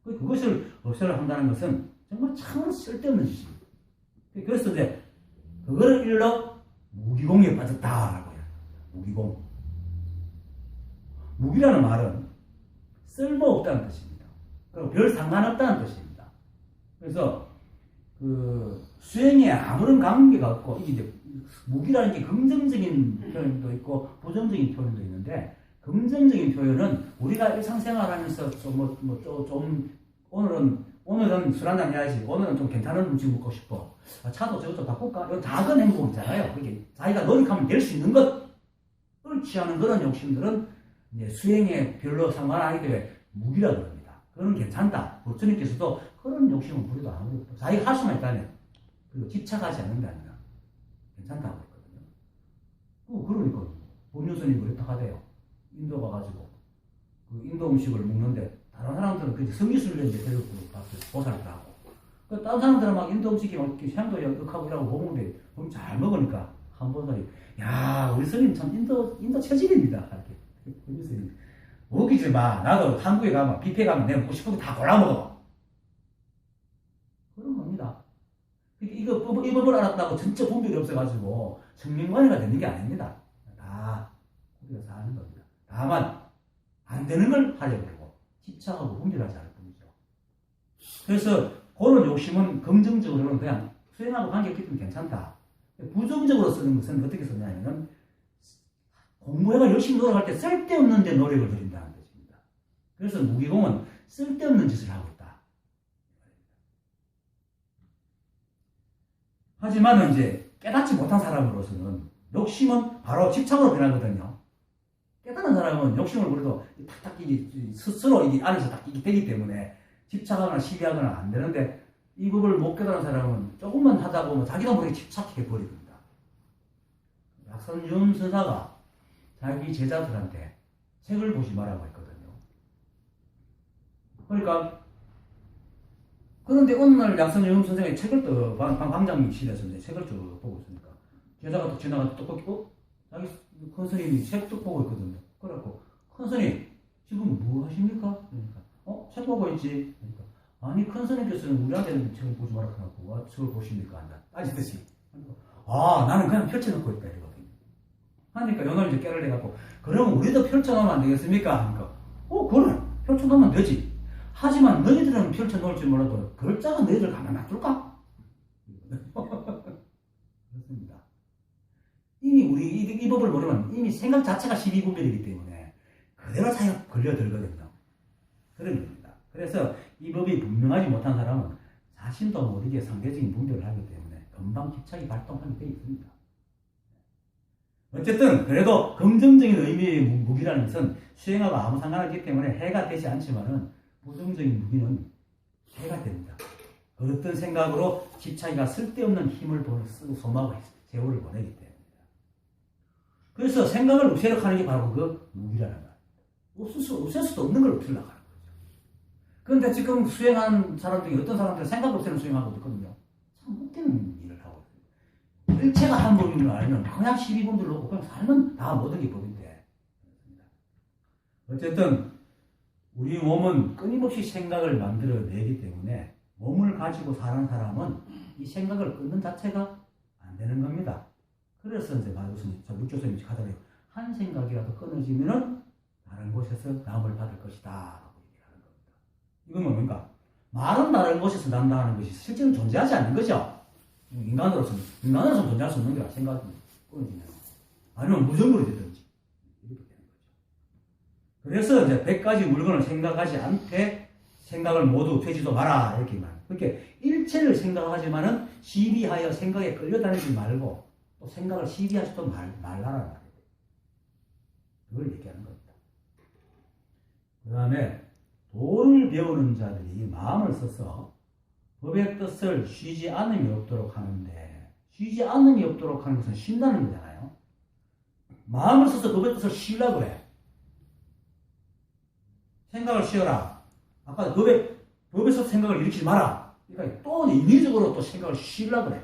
Speaker 1: 그것을 없애려 한다는 것은 정말 참으로 쓸데없는 짓입니다. 그래서 이제 그거를 일러 무기공에 빠졌다라고 해요. 무기공. 무기라는 말은 쓸모없다는 뜻입니다. 그리고 별 상관없다는 뜻입니다. 그래서 수행에 아무런 관계가 없고 이게 이제 무기라는 게 긍정적인 표현도 있고 부정적인 표현도 있는데 긍정적인 표현은 우리가 일상생활하면서 좀 오늘은 술 한잔 해야지. 오늘은 좀 괜찮은 음식 먹고 싶어. 차도 저것 좀 바꿀까? 이런 작은 행복 있잖아요. 그게 자기가 노력하면 될 수 있는 것. 취하는 그런 욕심들은 이제 수행에 별로 상관 안 하기 때문에 무기라 그럽니다. 그건 괜찮다. 부처님께서도 그런 욕심은 부리도 안 하고 자기가 할 수만 있다면 그리고 집착하지 않는 게 아니라 괜찮다고 했거든요. 그러니까 법륜스님이 그랬다 하대요. 인도 가가지고 그 인도 음식을 먹는데 다른 사람들은 그 성기술련 이제 대륙 보살을 하고 그 다른 사람들은 막 인도 음식이 막 향도 역하고 이라고 먹는데 잘 먹으니까 한 보살이 야 우리 스님 참 인도 체질입니다. 이렇게 법륜스님 먹이지 마. 나도 한국에 가면 뷔페 가면 내가 먹고 싶은 거 다 골라 먹어. 그런 겁니다. 이 법을 알았다고 전체 분별이 없어가지고 청명관회가 되는 게 아닙니다. 다 우리가 다 하는 겁니다. 다만 안 되는 걸 하려고 하고 집착하고 분별하지 않을 뿐이죠. 그래서 그런 욕심은 긍정적으로는 그냥 수행하고 관계없기 때문에 괜찮다. 부정적으로 쓰는 것은 어떻게 쓰냐면 공부해가 열심히 노력할 때 쓸데없는 데 노력을 들인다는 뜻입니다. 그래서 무기공은 쓸데없는 짓을 하고 있다. 하지만 이제 깨닫지 못한 사람으로서는 욕심은 바로 집착으로 변하거든요. 깨달은 사람은 욕심을 부려도 탁탁 스스로 안에서 딱 되기 때문에 집착하거나 시비하거나 안 되는데 이 법을 못 깨달은 사람은 조금만 하다 보면 자기가 모르게 집착해 버립니다. 약선윤 서사가 자기 제자들한테 책을 보지 말라고 했거든요. 그러니까 그런데 어느 날 약선윤 선생이 책을 또 광장실에서 이제 책을 쭉 보고 있으니까 제자가 또 지나가서 또 자기 큰 스님이 책도 보고 있거든요. 그래갖고 큰 스님 지금 뭐 하십니까? 그러니까 책 보고 있지. 그러니까 아니 큰 스님께서는 우리한테는 책을 보지 말라고 해놓고 와 책을 보십니까? 한다. 따지듯이. 그러니까, 나는 그냥 펼쳐놓고 있다 이거거든요. 하니까 요놈이 이제 깨를 내갖고 그러면 우리도 펼쳐놓으면 안 되겠습니까? 그러니까 그래 펼쳐놓으면 되지. 하지만 너희들은 펼쳐놓을 줄 몰라도 글자가 너희들 가만 놔둘까? 그렇습니다. 이미 우리 이 법을 모르면 이미 생각 자체가 12분별이기 때문에 그대로 자기가 걸려들거든요. 그런 겁니다. 그래서 이 법이 분명하지 못한 사람은 자신도 모르게 상대적인 분별을 하기 때문에 금방 집착이 발동하게 되어 있습니다. 어쨌든 그래도 긍정적인 의미의 무기라는 것은 수행하고 아무 상관없기 때문에 해가 되지 않지만은 부정적인 무기는 해가 됩니다. 어떤 생각으로 집착이가 쓸데없는 힘을 소모하고 세월을 보내기 때문에. 그래서 생각을 없애려고 하는 게 바로 그 무기라는 거예요. 없앨 수도 없는 걸 없애려고 하는 거죠. 그런데 지금 수행하는 사람 중에 어떤 사람들은 생각 없애는 수행하고 있거든요. 참 웃기는 일을 하고 있어요. 일체가 한 법인 줄 알면 그냥 12분들로 놓고 그냥 살면 다 모든 게 법인데. 어쨌든 우리 몸은 끊임없이 생각을 만들어내기 때문에 몸을 가지고 사는 사람은 이 생각을 끊는 자체가 안 되는 겁니다. 그래서 이제 육조스님이 하잖아요. 한 생각이라도 끊어지면은 다른 곳에서 남을 받을 것이다. 라고 얘기하는 겁니다. 이건 뭡니까? 말은 다른 곳에서 난다는 것이 실제로 존재하지 않는 거죠. 인간으로서는 존재할 수 없는 거야. 생각이 끊어지면. 아니면 무정으로 되든지. 이렇게 되는 거죠. 그래서 이제 100가지 물건을 생각하지 않게 생각을 모두 되지도 마라. 이렇게 말. 그렇게 일체를 생각하지만은 시비하여 생각에 끌려다니지 말고 또 생각을 시비하지도 말라라는 말이에요. 그걸 얘기하는 겁니다. 그 다음에 도를 배우는 자들이 마음을 써서 법의 뜻을 쉬지 않음이 없도록 하는데 쉬지 않음이 없도록 하는 것은 쉰다는 거잖아요. 마음을 써서 법의 뜻을 쉬려고 그래. 생각을 쉬어라. 아까 법에서 생각을 일으키지 마라. 그러니까 또 인위적으로 또 생각을 쉬려고 그래.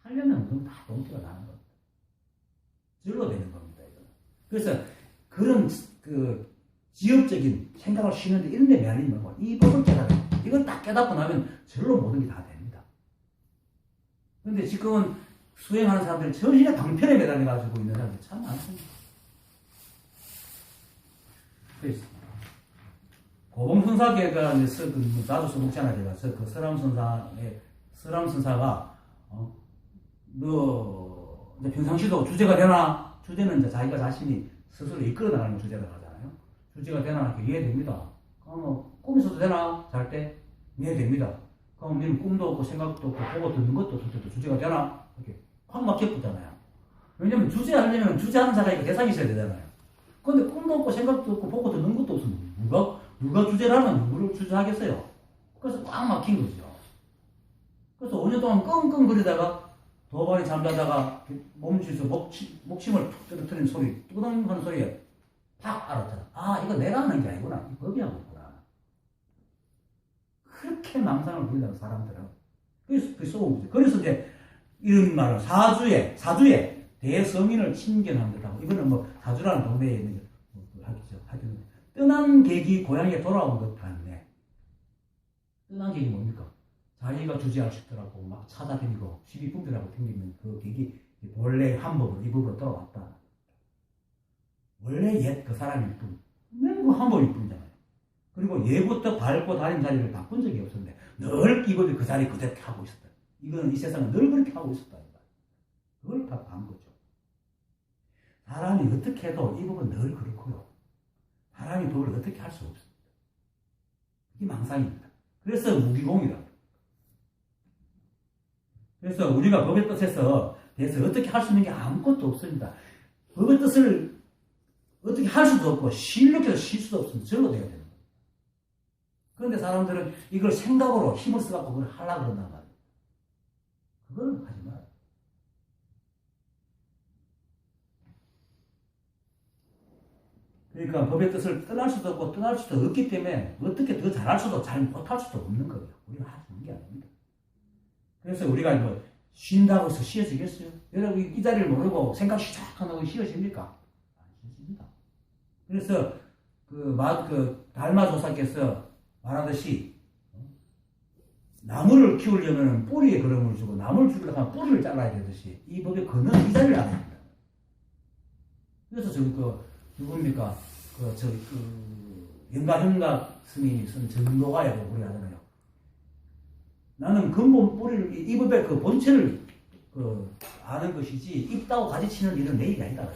Speaker 1: 하려면 그건 다 동기가 나는 겁니다. 절로 되는 겁니다. 이거는. 그래서 그런 지역적인 생각을 쉬는데 이런 데 매달리지 말고 이 법을 깨달아. 이걸 딱 깨닫고 나면 절로 모든 게 다 됩니다. 그런데 지금은 수행하는 사람들이 전신에 방편에 매달려가지고 있는 사람들이 참 많습니다. 그래서 고봉선사계가 나도 써먹잖아. 제가 그 서람선사가 너 이제 평상시도 주제가 되나? 주제는 이제 자기가 자신이 스스로 이끌어 나가는 주제라고 하잖아요. 주제가 되나? 이렇게 이해됩니다. 그럼 꿈에서도 되나? 잘 때? 이해됩니다. 그럼 우리는 꿈도 없고 생각도 없고 보고 듣는 것도 없을 때도 주제가 되나? 이렇게 확 막혀붙잖아요. 왜냐면 주재하려면 주재하는 자가 있고 대상이 있어야 되잖아요. 근데 꿈도 없고 생각도 없고 보고 듣는 것도 없으면 누가 주재를 하면 누구를 주재하겠어요? 그래서 꽉 막힌 거죠. 그래서 5년 동안 끙끙 거리다가 도발이 잠자다가 몸치서 목침을 툭 떨어뜨리는 소리, 뚜덩 하는 소리에 팍 알았잖아. 아, 이거 내가 하는 게 아니구나. 이 법이 하고 있구나. 그렇게 망상을 부린다는 사람들은. 그게 쏘은 거죠. 그래서 이제 이런 말을 사주에 대성인을 친견한다고. 이거는 뭐 사주라는 동네에 있는 게 하겠죠. 떠난 계기 고향에 돌아온 것 같네. 떠난 계기 뭡니까? 자기가 주재할 싶더라고 막 찾아다니고 시비분들하고 댕기는 그 계기 원래 한법으로 이 법으로 돌아왔다. 원래 옛 그 사람일 뿐. 맨 그 한법일 뿐이잖아요. 그리고 예부터 밟고 다닌 자리를 바꾼 적이 없었는데 늘 이 법이 그 자리 그대로 하고 있었다. 이거는 이 세상은 늘 그렇게 하고 있었다. 그걸 다 반 거죠. 사람이 어떻게 해도 이 법은 늘 그렇고요. 사람이 법을 어떻게 할 수 없습니다. 이게 망상입니다. 그래서 무기공이라고. 그래서 우리가 법의 뜻에서 대해서 어떻게 할 수 있는 게 아무것도 없습니다. 법의 뜻을 어떻게 할 수도 없고 실력해서 실 수도 없으면 절로 돼야 되는 거예요. 그런데 사람들은 이걸 생각으로 힘을 써갖고 그걸 하려고 그런단 말이에요. 그걸 하지 마요. 그러니까 법의 뜻을 떠날 수도 없고 떠날 수도 없기 때문에 어떻게 더 잘할 수도 잘 못할 수도 없는 거예요. 우리가 할 수 있는 게 아닙니다. 그래서 우리가 뭐 쉰다고 해서 쉬어지겠어요? 여러분 이 자리를 모르고 생각 시작한다고 쉬어집니까? 안 쉬어집니다. 그래서 그 달마조사께서 말하듯이 나무를 키우려면 뿌리에 거름을 주고 나무를 주려고 하면 뿌리를 잘라야 되듯이 이 법의 근원 이 자리를 안 합니다. 그래서 누굽니까? 영가현각 스님이 쓴 전도가라고 우리 하잖아요. 나는 근본 뿌리를, 이 법의 그 본체를 아는 것이지, 입다고 가지치는 일은 내 일이 아니다.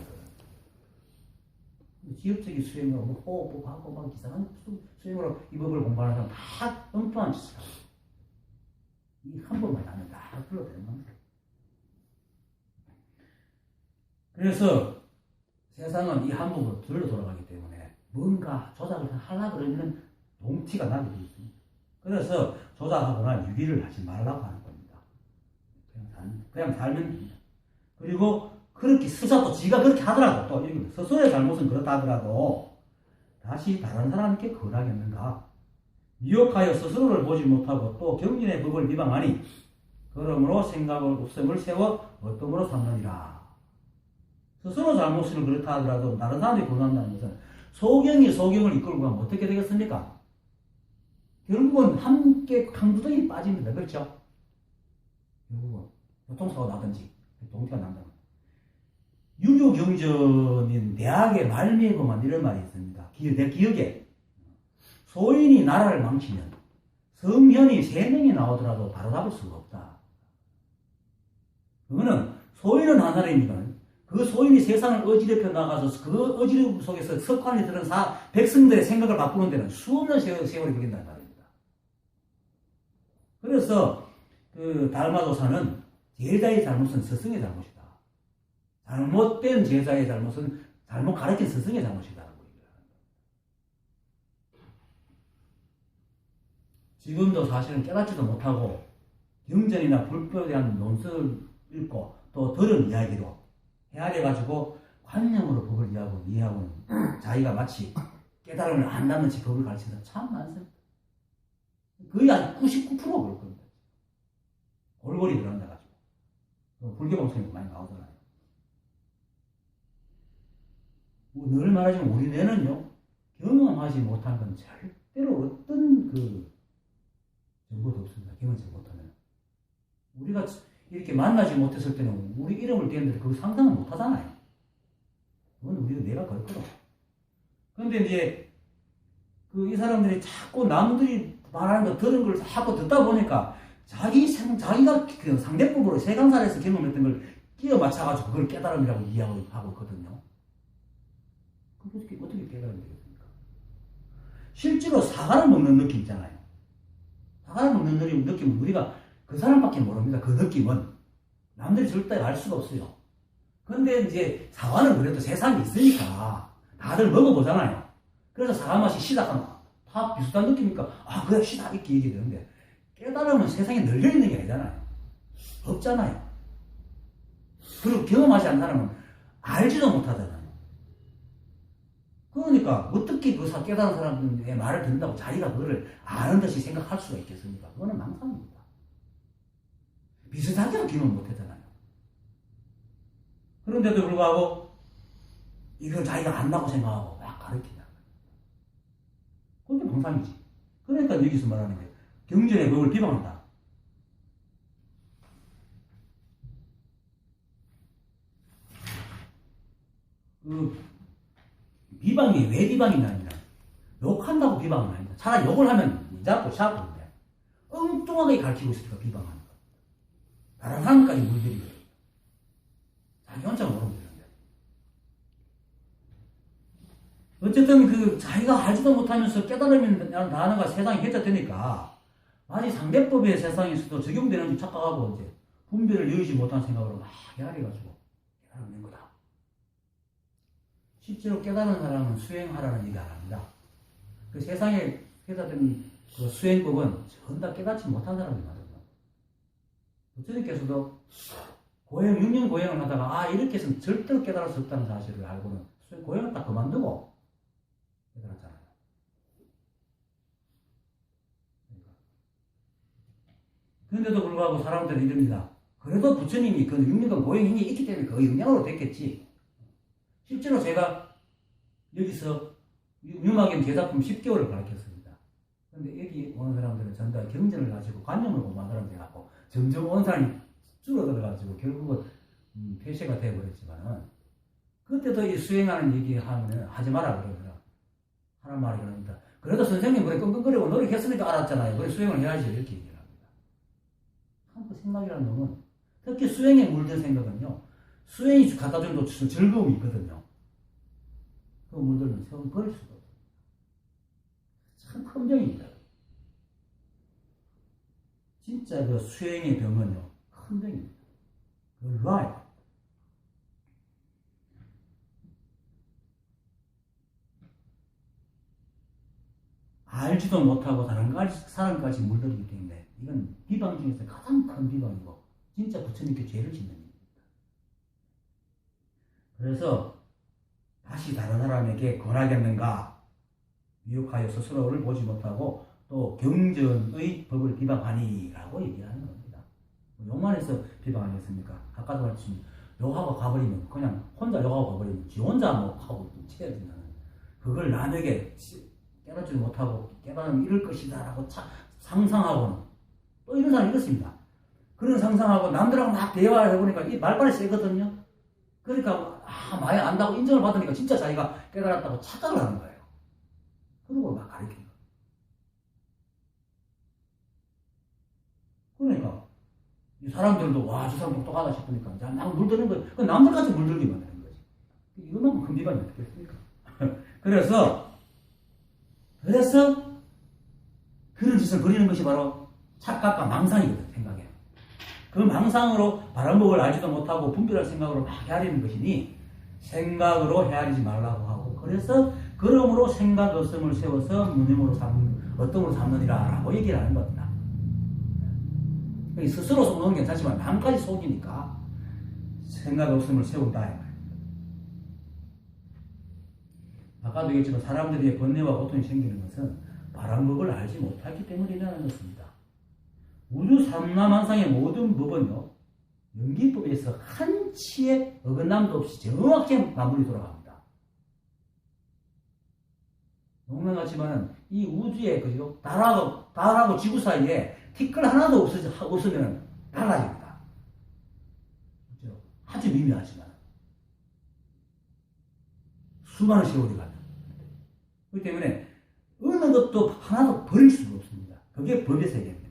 Speaker 1: 지엽적인 수행으로, 호흡하고, 막 이상한 수행으로 이 법을 공부하는 사람 다 엉뚱한 짓을 하고, 이 한 번만 하면 다 불러대는 겁니다. 그래서 세상은 이 한 법으로 둘러 돌아가기 때문에 뭔가 조작을 하려고 그러면 동티가 나게 되어 있습니다. 그래서 조작하거나 유기를 하지 말라고 하는 겁니다. 그냥 살면 됩니다. 그리고 그렇게 스스로 지가 그렇게 하더라도 또 이렇게 스스로의 잘못은 그렇다 하더라도 다시 다른 사람에게 그러하겠는가? 미혹하여 스스로를 보지 못하고 또 경전의 법을 비방하니 그러므로 생각을 옵sem을 세워 어떠므로 삼느니라. 스스로 잘못을 그렇다 하더라도 다른 사람이 권한다는 것은 소경이 소경을 이끌고 가면 어떻게 되겠습니까? 결국은 함께 강구덩이 빠집니다. 그렇죠? 결국은 교통사고 나든지 동티가 난다면 유교경전인 대학의 말미에 보면 이런 말이 있습니다. 내 기억에 소인이 나라를 망치면 성현이 3명이 나오더라도 바로 잡을 수가 없다. 그거는 소인은 한 사람입니다. 그 소인이 세상을 어지럽혀 나가서 그 어지러움 속에서 석관에 들은 백성들의 생각을 바꾸는 데는 수없는 세월이 걸린다는 말입니다. 그래서 그 달마도사는 제자의 잘못은 스승의 잘못이다. 잘못된 제자의 잘못은 잘못 가르친 스승의 잘못이다. 지금도 사실은 깨닫지도 못하고 경전이나 불법에 대한 논설을 읽고 또 들은 이야기로 헤아려가지고 관념으로 법을 이해하고는 자기가 마치 깨달음을 안다는 지 법을 가르치는 사람 참 많습니다. 거의 한 99% 그럴 겁니다. 골골이 들어앉아가지고 불교 방송에 많이 나오잖아요. 늘 말하지만 우리 뇌는요 경험하지 못한 건 절대로 어떤 정보도 없습니다. 경험하지 못하면 우리가 이렇게 만나지 못했을 때는 우리 이름을 대는데 그걸 상상을 못 하잖아요. 그건 우리가 내가 그럴 거다. 그런데 이제 이 사람들이 자꾸 남들이 말하는 거 들은 걸 자꾸 듣다 보니까 자기가 그 상대법으로 세간살에서 경험했던 걸 끼워 맞춰가지고 그걸 깨달음이라고 이해하고 있거든요. 그게 어떻게 깨달음이 되겠습니까? 실제로 사과를 먹는 느낌 있잖아요. 사과를 먹는 느낌은 우리가 그 사람밖에 모릅니다. 그 느낌은 남들이 절대 알 수가 없어요. 근데 이제 사과는 그래도 세상에 있으니까 다들 먹어보잖아요. 그래서 사과 맛이 시다하면 다 비슷한 느낌이니까 그래 시다 이렇게 얘기되는데 깨달으면 세상에 널려있는 게 아니잖아요. 없잖아요. 그리고 경험하지 않는 사람은 알지도 못하잖아요. 그러니까 어떻게 그 깨달은 사람의 말을 듣는다고 자기가 그거를 아는 듯이 생각할 수가 있겠습니까? 그거는 망상입니다. 비슷하게도 경험 못하잖아요. 그런데도 불구하고 이걸 자기가 안다고 생각하고 막 가르친다. 그게 망상이지. 그러니까 여기서 말하는 게 경전의 법을 비방한다. 그 비방이 왜 비방이냐면 욕한다고 비방은 아니다. 차라리 욕을 하면 잡고 샤프인데 엉뚱하게 가르치고 있으니까 비방하는 거야. 다른 사람까지 물들이거든. 자기 혼자 모르면 되는데. 어쨌든 그 자기가 알지도 못하면서 깨달으면 단어가 세상에 개짜되니까 마치 상대법의 세상에서도 적용되는 줄 착각하고 이제 분별을 이루지 못한 생각으로 막 헤아려가지고 깨달는 거다. 실제로 깨달은 사람은 수행하라는 얘기 안 합니다. 그 세상에 깨닫은 그 수행법은 전부 다 깨닫지 못한 사람이 말합니다. 부처님께서도 고행, 6년 고행을 하다가 이렇게 해서는 절대로 깨달을 수 없다는 사실을 알고는 고행을 딱 그만두고 깨달았잖아요. 그런데도 불구하고 사람들은 이럽니다. 그래도 부처님이 그 6년간 고행 힘이 있기 때문에 그 영향으로 됐겠지. 실제로 제가 여기서 유마경 제작품 10개월을 가르쳤습니다. 그런데 여기 오는 사람들은 전부 다 경전을 가지고 관념을 공부한 사람들이 갖고 점점 온 사람이 줄어들어가지고 결국은 폐쇄가 되어버렸지만은 그때도 이 수행하는 얘기하면 하지 마라 그러더라. 하는 말이 그럽니다. 그래도 선생님 그래 끙끙거리고 노력했으니까 알았잖아요. 그래 수행을 해야지 이렇게 얘기를 합니다. 참 그 생각이라는 놈은 특히 수행에 물든 생각은요. 수행이 갖다 주는 또 즐거움이 있거든요. 그 물들면 세월 버릴 수가 없어요. 참 큰 병입니다. 진짜 그 수행의 병은요, 큰 병입니다. 그걸 놔야 돼요. 알지도 못하고 다른 사람까지 물들이기 때문에 이건 비방 중에서 가장 큰 비방이고 진짜 부처님께 죄를 짓는 일입니다. 그래서 다시 다른 사람에게 권하겠는가 미혹하여 스스로를 보지 못하고 또 경전의 법을 비방하니라고 얘기하는 겁니다. 욕만 해서 비방하겠습니까? 아까도 말했지만 욕하고 가버리면 그냥 혼자 욕하고 가버리면 지 혼자 뭐 하고 치해야 된다는 그걸 남에게 깨닫지 못하고 깨달으면 이럴 것이다 라고 상상하고는 또 이런 사람이 있습니다. 그런 상상하고 남들하고 막 대화를 해보니까 이 말빨이 세거든요. 그러니까 많이 안다고 인정을 받으니까 진짜 자기가 깨달았다고 착각을 하는 거예요. 그러고 막 가르치는 거예요. 그러니까 이 사람들도 저 사람 똑똑하다 싶으니까 막 물드는 거예요. 그 남들까지 물들게 만드는 거지. 이거만큼 큰 비방이 어떻겠습니까? 그래서 그런 짓을 벌이는 것이 바로 착각과 망상이거든, 생각에. 그 망상으로 바람법을 알지도 못하고 분별할 생각으로 막 헤아리는 것이니 생각으로 헤아리지 말라고 하고 그래서 그러므로 생각 없음을 세워서 무념으로 삼는 어떤으로 삼느니라 라고 얘기를 하는 겁니다. 스스로 속는 건 괜찮지만 남까지 속이니까 생각 없음을 세운다. 아까도 얘기했지만 사람들이 번뇌와 고통이 생기는 것은 바람법을 알지 못했기 때문이라는 것입니다. 우주 삼라만상의 모든 법은요, 연기법에서 한치의 어긋남도 없이 정확히 마무리 돌아갑니다. 농담 같지만 이 우주에 그죠 달하고 지구 사이에 티끌 하나도 없으면 달라집니다. 그죠? 아주 미묘하지만 수많은 세월이 가요. 그렇기 때문에 어느 것도 하나도 버릴 수가 없습니다. 그게 법의 세계입니다.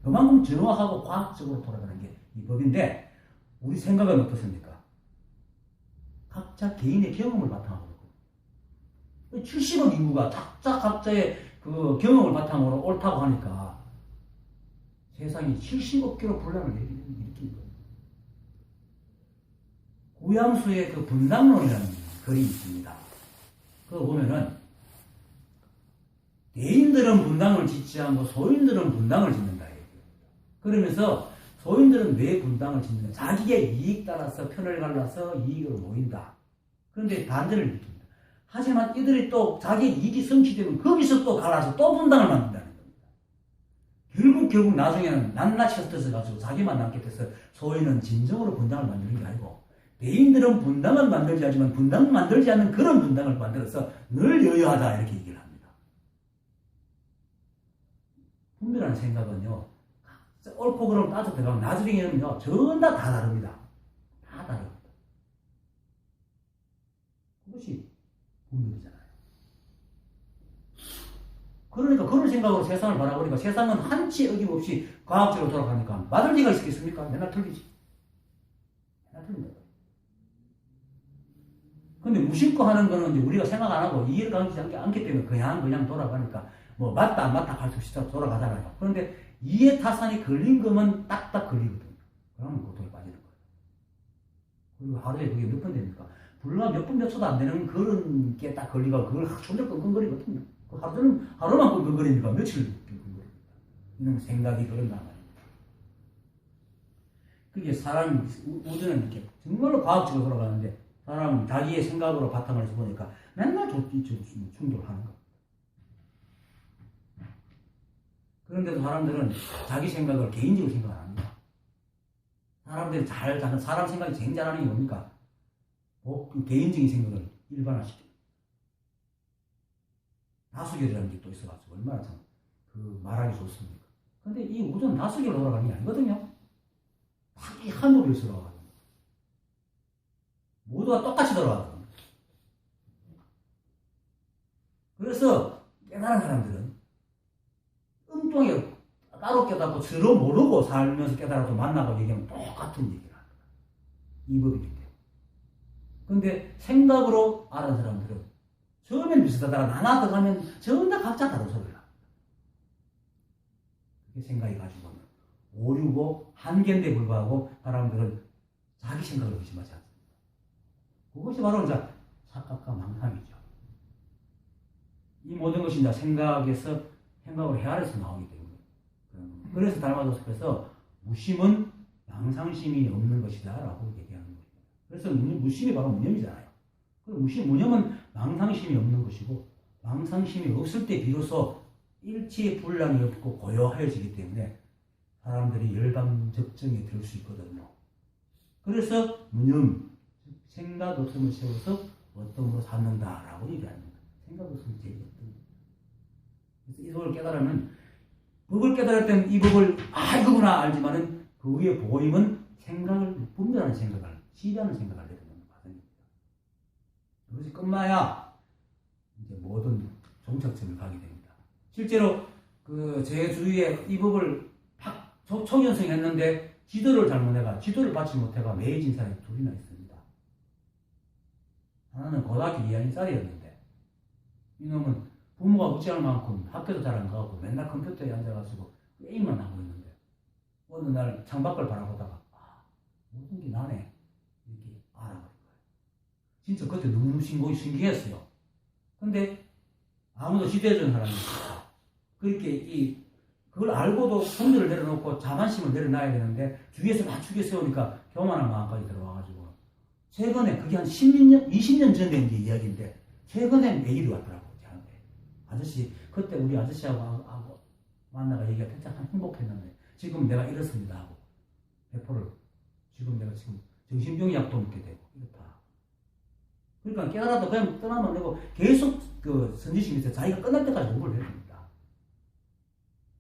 Speaker 1: 그만큼 정확하고 과학적으로 돌아가는 게 이 법인데 우리 생각은 어떻습니까? 각자 개인의 경험을 바탕으로 70억 인구가 각자의 그 경험을 바탕으로 옳다고 하니까 세상이 70억 개로 분란을 일으키는 거예요. 무양수의 그 분당론이라는 글이 있습니다. 그거 보면은 대인들은 분당을 짓지 않고 소인들은 분당을 짓는다. 그러면서 소인들은 왜 분당을 짓느냐? 자기의 이익 따라서 편을 갈라서 이익으로 모인다. 그런데 반대를 일으킵니다. 하지만 이들이 또 자기의 이익이 성취되면 거기서 또 갈라서 또 분당을 만든다는 겁니다. 결국 나중에는 낱낱이 흩어져 가지고 자기만 남게 돼서 소인은 진정으로 분당을 만드는 게 아니고 대인들은 분당을 만들지 않지만 분당을 만들지 않는 그런 분당을 만들어서 늘 여유하다 이렇게 얘기를 합니다. 분별하는 생각은요. 옳고 그름 따져 들어가면 나중에는요. 전부 다 다릅니다. 다 다릅니다. 그것이 분별이잖아요. 그러니까 그런 생각으로 세상을 바라보니까 세상은 한치 어김없이 과학적으로 돌아가니까 맞을 리가 있겠습니까? 맨날 틀리지. 맨날 틀린다. 근데 무심코 하는 거는 이제 우리가 생각 안 하고 이해를 가지 않기 때문에 그냥 돌아가니까 뭐 맞다 안 맞다 할 수 없이 돌아가잖아요. 그런데 이해 타산이 걸린 거면 딱딱 걸리거든요. 그러면 고통에 빠지는 거예요. 그리고 하루에 그게 몇 번 됩니까? 불과 몇 분 몇 초도 안 되는 그런 게 딱 걸리고 그걸 존재 끙끙거리거든요. 하루만 끙끙거리니까 며칠 끙끙거립니다. 이놈 생각이 그런단 말이에요. 그게 사람이 우주는 이렇게 정말로 과학적으로 돌아가는데 사람은 자기의 생각으로 바탕을 해서 보니까 맨날 충돌하는 거. 그런데도 사람들은 자기 생각을 개인적으로 생각 안 합니다. 사람들이 사람 생각이 제일 잘하는 게 뭡니까? 그 개인적인 생각을 일반화시켜. 다수결이라는 게 또 있어가지고 얼마나 참 말하기 좋습니까? 근데 이 우주는 다수결로 돌아가는 게 아니거든요. 딱 이 한 무리에서 돌아가거든요. 모두가 똑같이 돌아가거든요. 그래서 깨달은 사람들은 엉뚱하게 따로 깨닫고 서로 모르고 살면서 깨달아도 만나고 얘기하면 똑같은 얘기를 합니다. 이 법이기 때문에. 근데 생각으로 아는 사람들은 처음엔 비슷하다가 나눠 들어가면 전부 다 각자 다른 소리를 합니다. 그게 생각이 가지고는 오류고 한계인데 불구하고 사람들은 자기 생각을 의심하지 않습니다. 그것이 바로 이제 착각과 망상이죠. 이 모든 것이 이제 생각으로 헤아려서 나오기 때문에. 그래서 달마도스에서 무심은 망상심이 없는 것이다 라고 얘기하는 거예요. 그래서 무심이 바로 무념이잖아요. 무념은 망상심이 없는 것이고 망상심이 없을 때 비로소 일체의 분량이 없고 고요해지기 때문에 사람들이 열감적정에 들 수 있거든요. 그래서 무념, 생각 없음을 세워서 어떤으로 삼는다라고 얘기합니다. 생각 없음이 제일 어떤. 그래서 이 법을 깨달으면 법을 깨달을 때는 이 법을 이거구나 알지만은 그 위에 보임은 생각을 분별하는 생각을 시비하는 생각을 내려놓는 과정입니다. 그것이 끝나야 이제 모든 종착점을 가게 됩니다. 실제로 제 주위에 이 법을 초연승했는데 지도를 잘못해가 지도를 받지 못해가 매해진 사람이 둘이나 있습니다. 하나는 고등학교 2학년짜리였는데 이놈은 부모가 우찌할 만큼 학교도 잘 안 가고 맨날 컴퓨터에 앉아가지고 게임만 하고 있는데 어느 날 창밖을 바라보다가 모든 게 나네 이렇게 알아버린 거예요. 진짜 그때 너무 신기했어요. 근데 아무도 지도해주는 사람이 없어요. 그렇게 그걸 알고도 성질을 내려놓고 자만심을 내려놔야 되는데 주위에서 막 죽여 세우니까 교만한 마음까지 들어와가지고 최근에 그게 한 10년, 20년 전에 이제 이야기인데 최근에 메일이 왔더라고요. 저한테. 아저씨 그때 우리 아저씨하고 만나가 얘기가 진짜 행복했는데 지금 내가 이렇습니다 하고 배포를 지금 내가 정신병 약도 먹게 되고 이렇다. 그러니까 깨달아도 그냥 떠나면 안 되고 계속 선지식 밑에 자기가 끝날 때까지 공부를 해야 됩니다.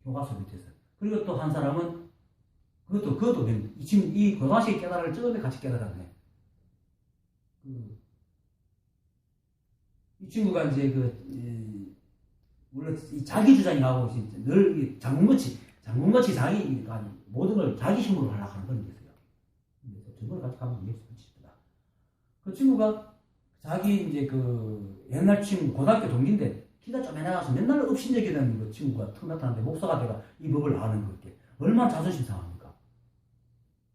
Speaker 1: 교과서 밑에서. 그리고 또 한 사람은 그것도 지금 이 고등학생 깨달을 처음에 같이 깨달았네. 이 친구가 이제 원래 자기 주장이 나오고 늘 장군같이 자기 모든 걸 자기 힘으로 하려고 하는 그런 게 있어요. 저걸 같이 가면 이해할 수 있습니다. 그 친구가 자기 이제 옛날 친구 고등학교 동기인데 키가 좀 해나가서 맨날 업신여기 되는 그 친구가 틈 나타났는데 목사가 돼가 이 법을 아는 거 이렇게 얼마나 자존심 상합니까?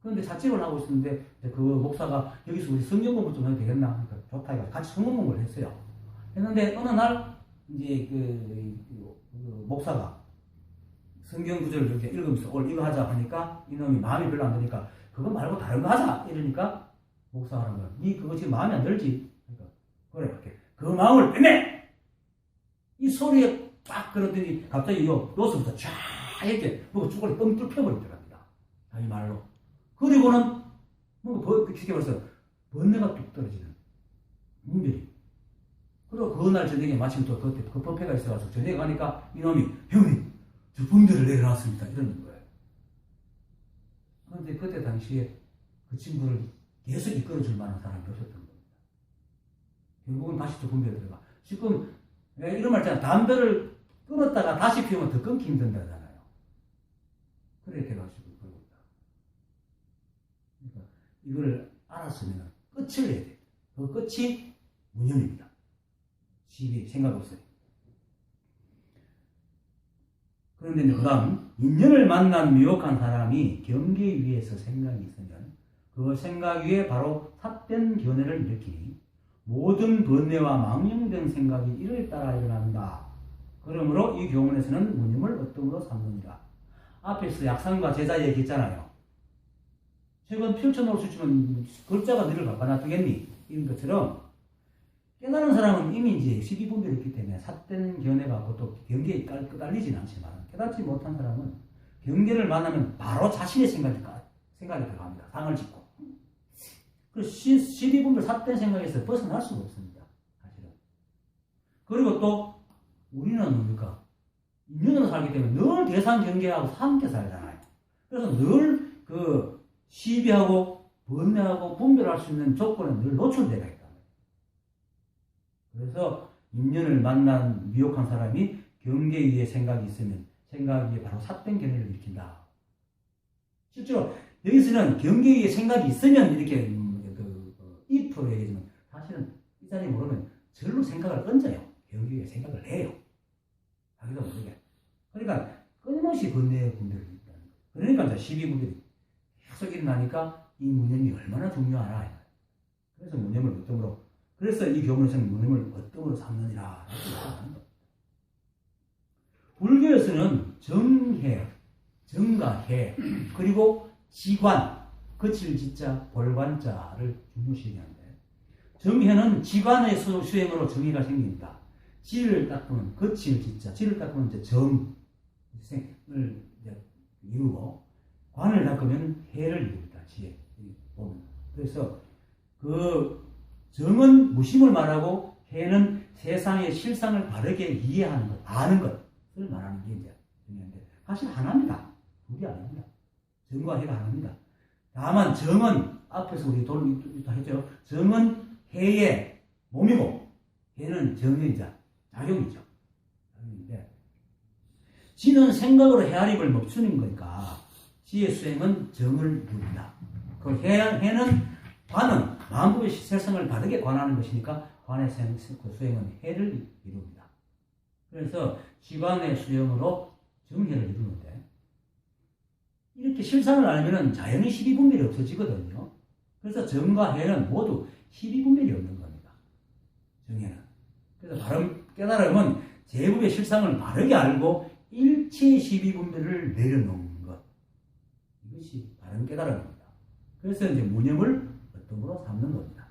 Speaker 1: 그런데 자책을 하고 있었는데 그 목사가 여기서 우리 성경 공부 좀 해도 되겠나? 그러니까 좋다 해서 같이 성경 공부를 했어요. 했는데 어느 날 이제 그 목사가 성경 구절을 이렇게 읽으면서 오늘 이거 하자 하니까 이놈이 마음이 별로 안 드니까 그거 말고 다른 거 하자 이러니까 목사가 하는 거야. 니 그거 지금 마음에 안 들지? 그러니까 그래 이렇게 그 마음을 빼내! 이 소리에 딱 그러더니 갑자기 요 로스부터 쫙 이렇게 뭐 쭈그리 뻥 뚫혀버리더랍니다. 자기 말로. 그리고는 뭐 쉽게 말해서 번뇌가 뚝 떨어지는 문별이. 그리고 그날 저녁에 마침 또 그때 그 법회가 있어가지고 저녁에 가니까 이놈이 형님 저 번뇌를 내려놨습니다 이러는 거예요. 그런데 그때 당시에 그 친구를 계속 이끌어줄 만한 사람이 없었던 겁니다. 결국은 다시 또 분별에 들어가. 지금 이런 말 있잖아. 담배를 끊었다가 다시 피우면 더 끊기 힘든다잖아요. 그렇게 해가지고 그러고 있다. 그러니까 이걸 알았으면 끝을 내야 돼. 그 끝이 무념입니다. 시비 생각 없어요. 그런데 그 다음 인연을 만난 미혹한 사람이 경계 위에서 생각이 있으면 그 생각 위에 바로 삿된 견해를 일으키니 모든 번뇌와 망령된 생각이 이를 따라 일어난다. 그러므로 이 교문에서는 무념을 어떤 삼느니라. 앞에서 약상과 제자 얘기했잖아요. 최근 펼쳐놓을 수 있으면 글자가 너를 갖다 놔두겠니? 이런 것처럼 깨달은 사람은 이미 이제 12분별이 있기 때문에 삿된 견해가 또 경계에 깔리지는 않지만 깨닫지 못한 사람은 경계를 만나면 바로 자신의 생각이 들어갑니다. 상을 짓고. 그래서 12분별 삿된 생각에서 벗어날 수가 없습니다. 사실은. 그리고 또 우리는 뭡니까? 인연으로 살기 때문에 늘 대상 경계하고 함께 살잖아요. 그래서 늘 그 시비하고 번뇌하고 분별할 수 있는 조건에 늘 노출되어 있다. 그래서 인연을 만난 미혹한 사람이 경계 위에 생각이 있으면 생각 위에 바로 삿된 견해를 일으킨다. 실제로 여기서는 경계 위에 생각이 있으면 이렇게 if로 얘기하지만 사실은 이 자리에 모르면 절로 생각을 얹어요. 경계 위에 생각을 해요. 자기도 모르게. 그러니까 끊임없이 번뇌의 분들이 있다는 거예요. 그러니까 이제 12분들이 계속 일어나니까 이 무념이 얼마나 중요하나. 그래서 무념을 어떤 그래서 이 교문에서는 무념을 어떤 삼느니라. 불교에서는 정해, 정가해, 그리고 지관, 거칠 지자, 볼관자를 중요시하는데 정해는 지관의 수행으로 정의가 생깁니다. 지를 닦으면 거칠 지자, 지를 닦으면 이제 정을 이루고 관을 닦으면 해를 이룹니다. 지혜 보면. 그래서 그 정은 무심을 말하고 해는 세상의 실상을 바르게 이해하는 것, 아는 것을 말하는 게 이제 중요한데 사실 하나입니다. 둘이 아닙니다. 정과 해가 하나입니다. 다만 정은 앞에서 우리 다 했죠. 정은 해의 몸이고 해는 정의이자 작용이죠. 지는 생각으로 헤아림을 멈추는 거니까 지의 수행은 정을 이룹니다. 그 해는 관은 만물의 세상을 바르게 관하는 것이니까 관의 수행은 해를 이룹니다. 그래서 지관의 수행으로 정해를 이루는데 이렇게 실상을 알면 자연히 12분별이 없어지거든요. 그래서 정과 해는 모두 12분별이 없는 겁니다. 정해는. 그래서 바른 깨달음은 제국의 실상을 바르게 알고 일체의 12분별을 내려놓는 것. 이것이 바른 깨달음입니다. 그래서 이제 무념을 어떤으로 삼는 겁니다.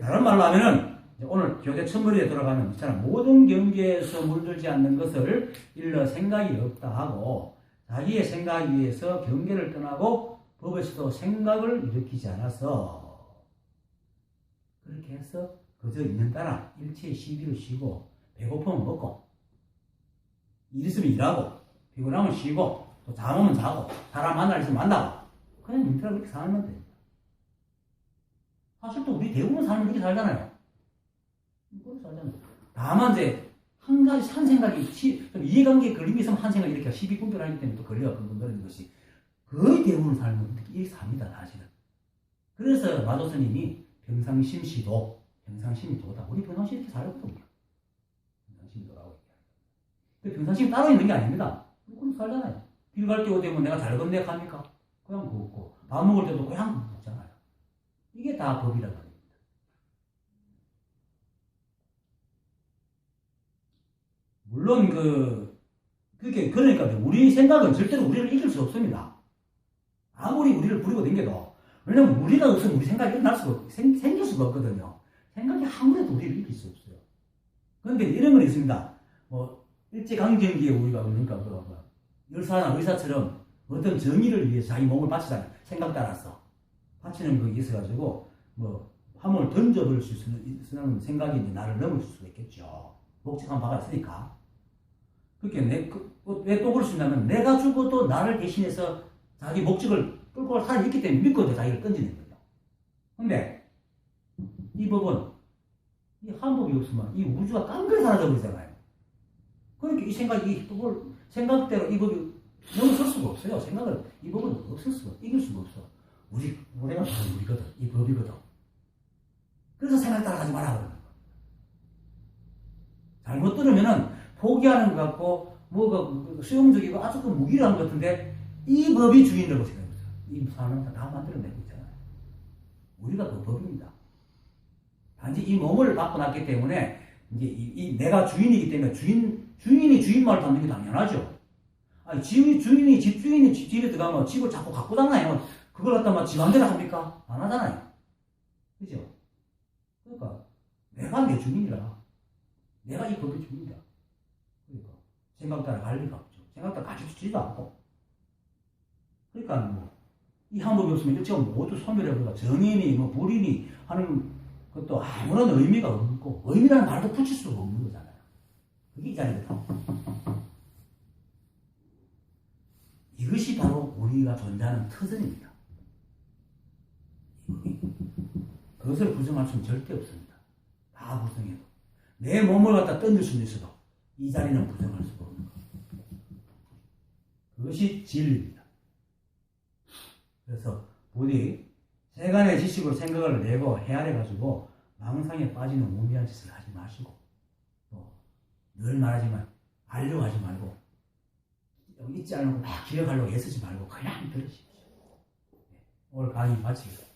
Speaker 1: 다른 말로 하면은 오늘 교재 첫머리에 들어가면 있잖아. 모든 경계에서 물들지 않는 것을 일러 생각이 없다 하고 자기의 생각 위에서 경계를 떠나고 법에서도 생각을 일으키지 않아서 그렇게 해서 그저 있는 따라 일체의 시비를 쉬고 배고프면 먹고 일 있으면 일하고 피곤하면 쉬고 또 잠 오면 자고 사람 만날 있으면 만나고 그냥 인터넷 그렇게 살면 됩니다. 사실 또 우리 대부분 사람은 그렇게 살잖아요. 그렇게 살잖아요. 다만 이제 한 가지 한 생각이 좀 이해관계에 걸림이 있으면 한 생각이 이렇게 12분별하기 때문에 또 걸려가 그런 것이 거의 대부분 삶은 이렇게 삽니다. 사실은. 그래서 마도 스님이 평상심시도 평상심이 도다. 우리 평상심 이렇게 살거든요. 평상심이 도라고 얘기합니다. 평상심이 따로 있는 게 아닙니다. 그렇게 살잖아요. 길 갈 때 어디 보면 내가 잘 건네 갑니까? 그냥 먹고 밥 먹을 때도 그냥 먹잖아요. 이게 다 법이란 말입니다. 물론 그게 그러니까 우리 생각은 절대로 우리를 이길 수 없습니다. 아무리 우리를 부리고 댕겨도. 왜냐면 우리가 없으면 우리 생각이 일어날 수가 생길 수가 없거든요. 생각이 아무래도 우리를 이길 수 없어요. 그런데 이런 건 있습니다. 뭐 일제강점기에 우리가 그러니까 의사처럼 어떤 정의를 위해서 자기 몸을 바치잖아요. 생각 따라서 바치는 거 있어가지고 뭐 화물을 던져버릴 수 있는 생각이 이제 나를 넘을 수가 있겠죠. 목적한 바가 있으니까. 그렇게 왜 또 그럴 수 있냐면 내가 죽어도 나를 대신해서 자기 목적을 끌고 살아있기 때문에 믿고 자기를 던지는 거예요. 근데 이 법은 이 한법이 없으면 이 우주가 깡그리 사라져버리잖아요. 그러니까 이 생각대로 이 법이 넘어설 수가 없어요. 이 법은 없을 수가, 이길 수가 없어. 우리가 바로 우리거든. 이 법이거든. 그래서 생각 따라가지 마라 그러는 거야. 잘못 들으면은 포기하는 것 같고 뭐가 수용적이고 아주 무기력한 것 같은데 이 법이 주인이라고 생각해보세요. 이 사람은 다 만들어내고 있잖아요. 우리가 그 법입니다. 단지 이 몸을 바꿔놨기 때문에 이제 내가 주인이기 때문에 주인이 주인 말을 듣는 게 당연하죠. 아니, 주인이 집에 들어가면 집을 자꾸 갖고 다녀요. 그걸 갖다 막 지 맘대로 합니까? 안 하잖아요. 그죠? 그러니까 내가 내 주인이라. 내가 이 법의 주인이다. 그러니까 생각 따라 갈 리가 없죠. 생각 따라 가르치지도 않고. 그러니까 이 한법이 없으면 일체가 모두 소멸해버리고 정인이 불인이 하는 것도 아무런 의미가 없고 의미라는 말도 붙일 수가 없는 거잖아요. 그게 이 자리거든. 이것이 바로 우리가 존재하는 터전입니다. 그것을 부정할 수는 절대 없습니다. 다 부정해도. 내 몸을 갖다 던질 수는 있어도 이 자리는 부정할 수가 없는 거예요. 그것이 진리입니다. 그래서 부디 세간의 지식으로 생각을 내고 헤아려가지고 망상에 빠지는 우미한 짓을 하지 마시고 또 늘 말하지만 하려고 하지 말고 잊지 않고 막 기억하려고 애쓰지 말고 그냥 들으십시오. 오늘 강의 마치겠습니다.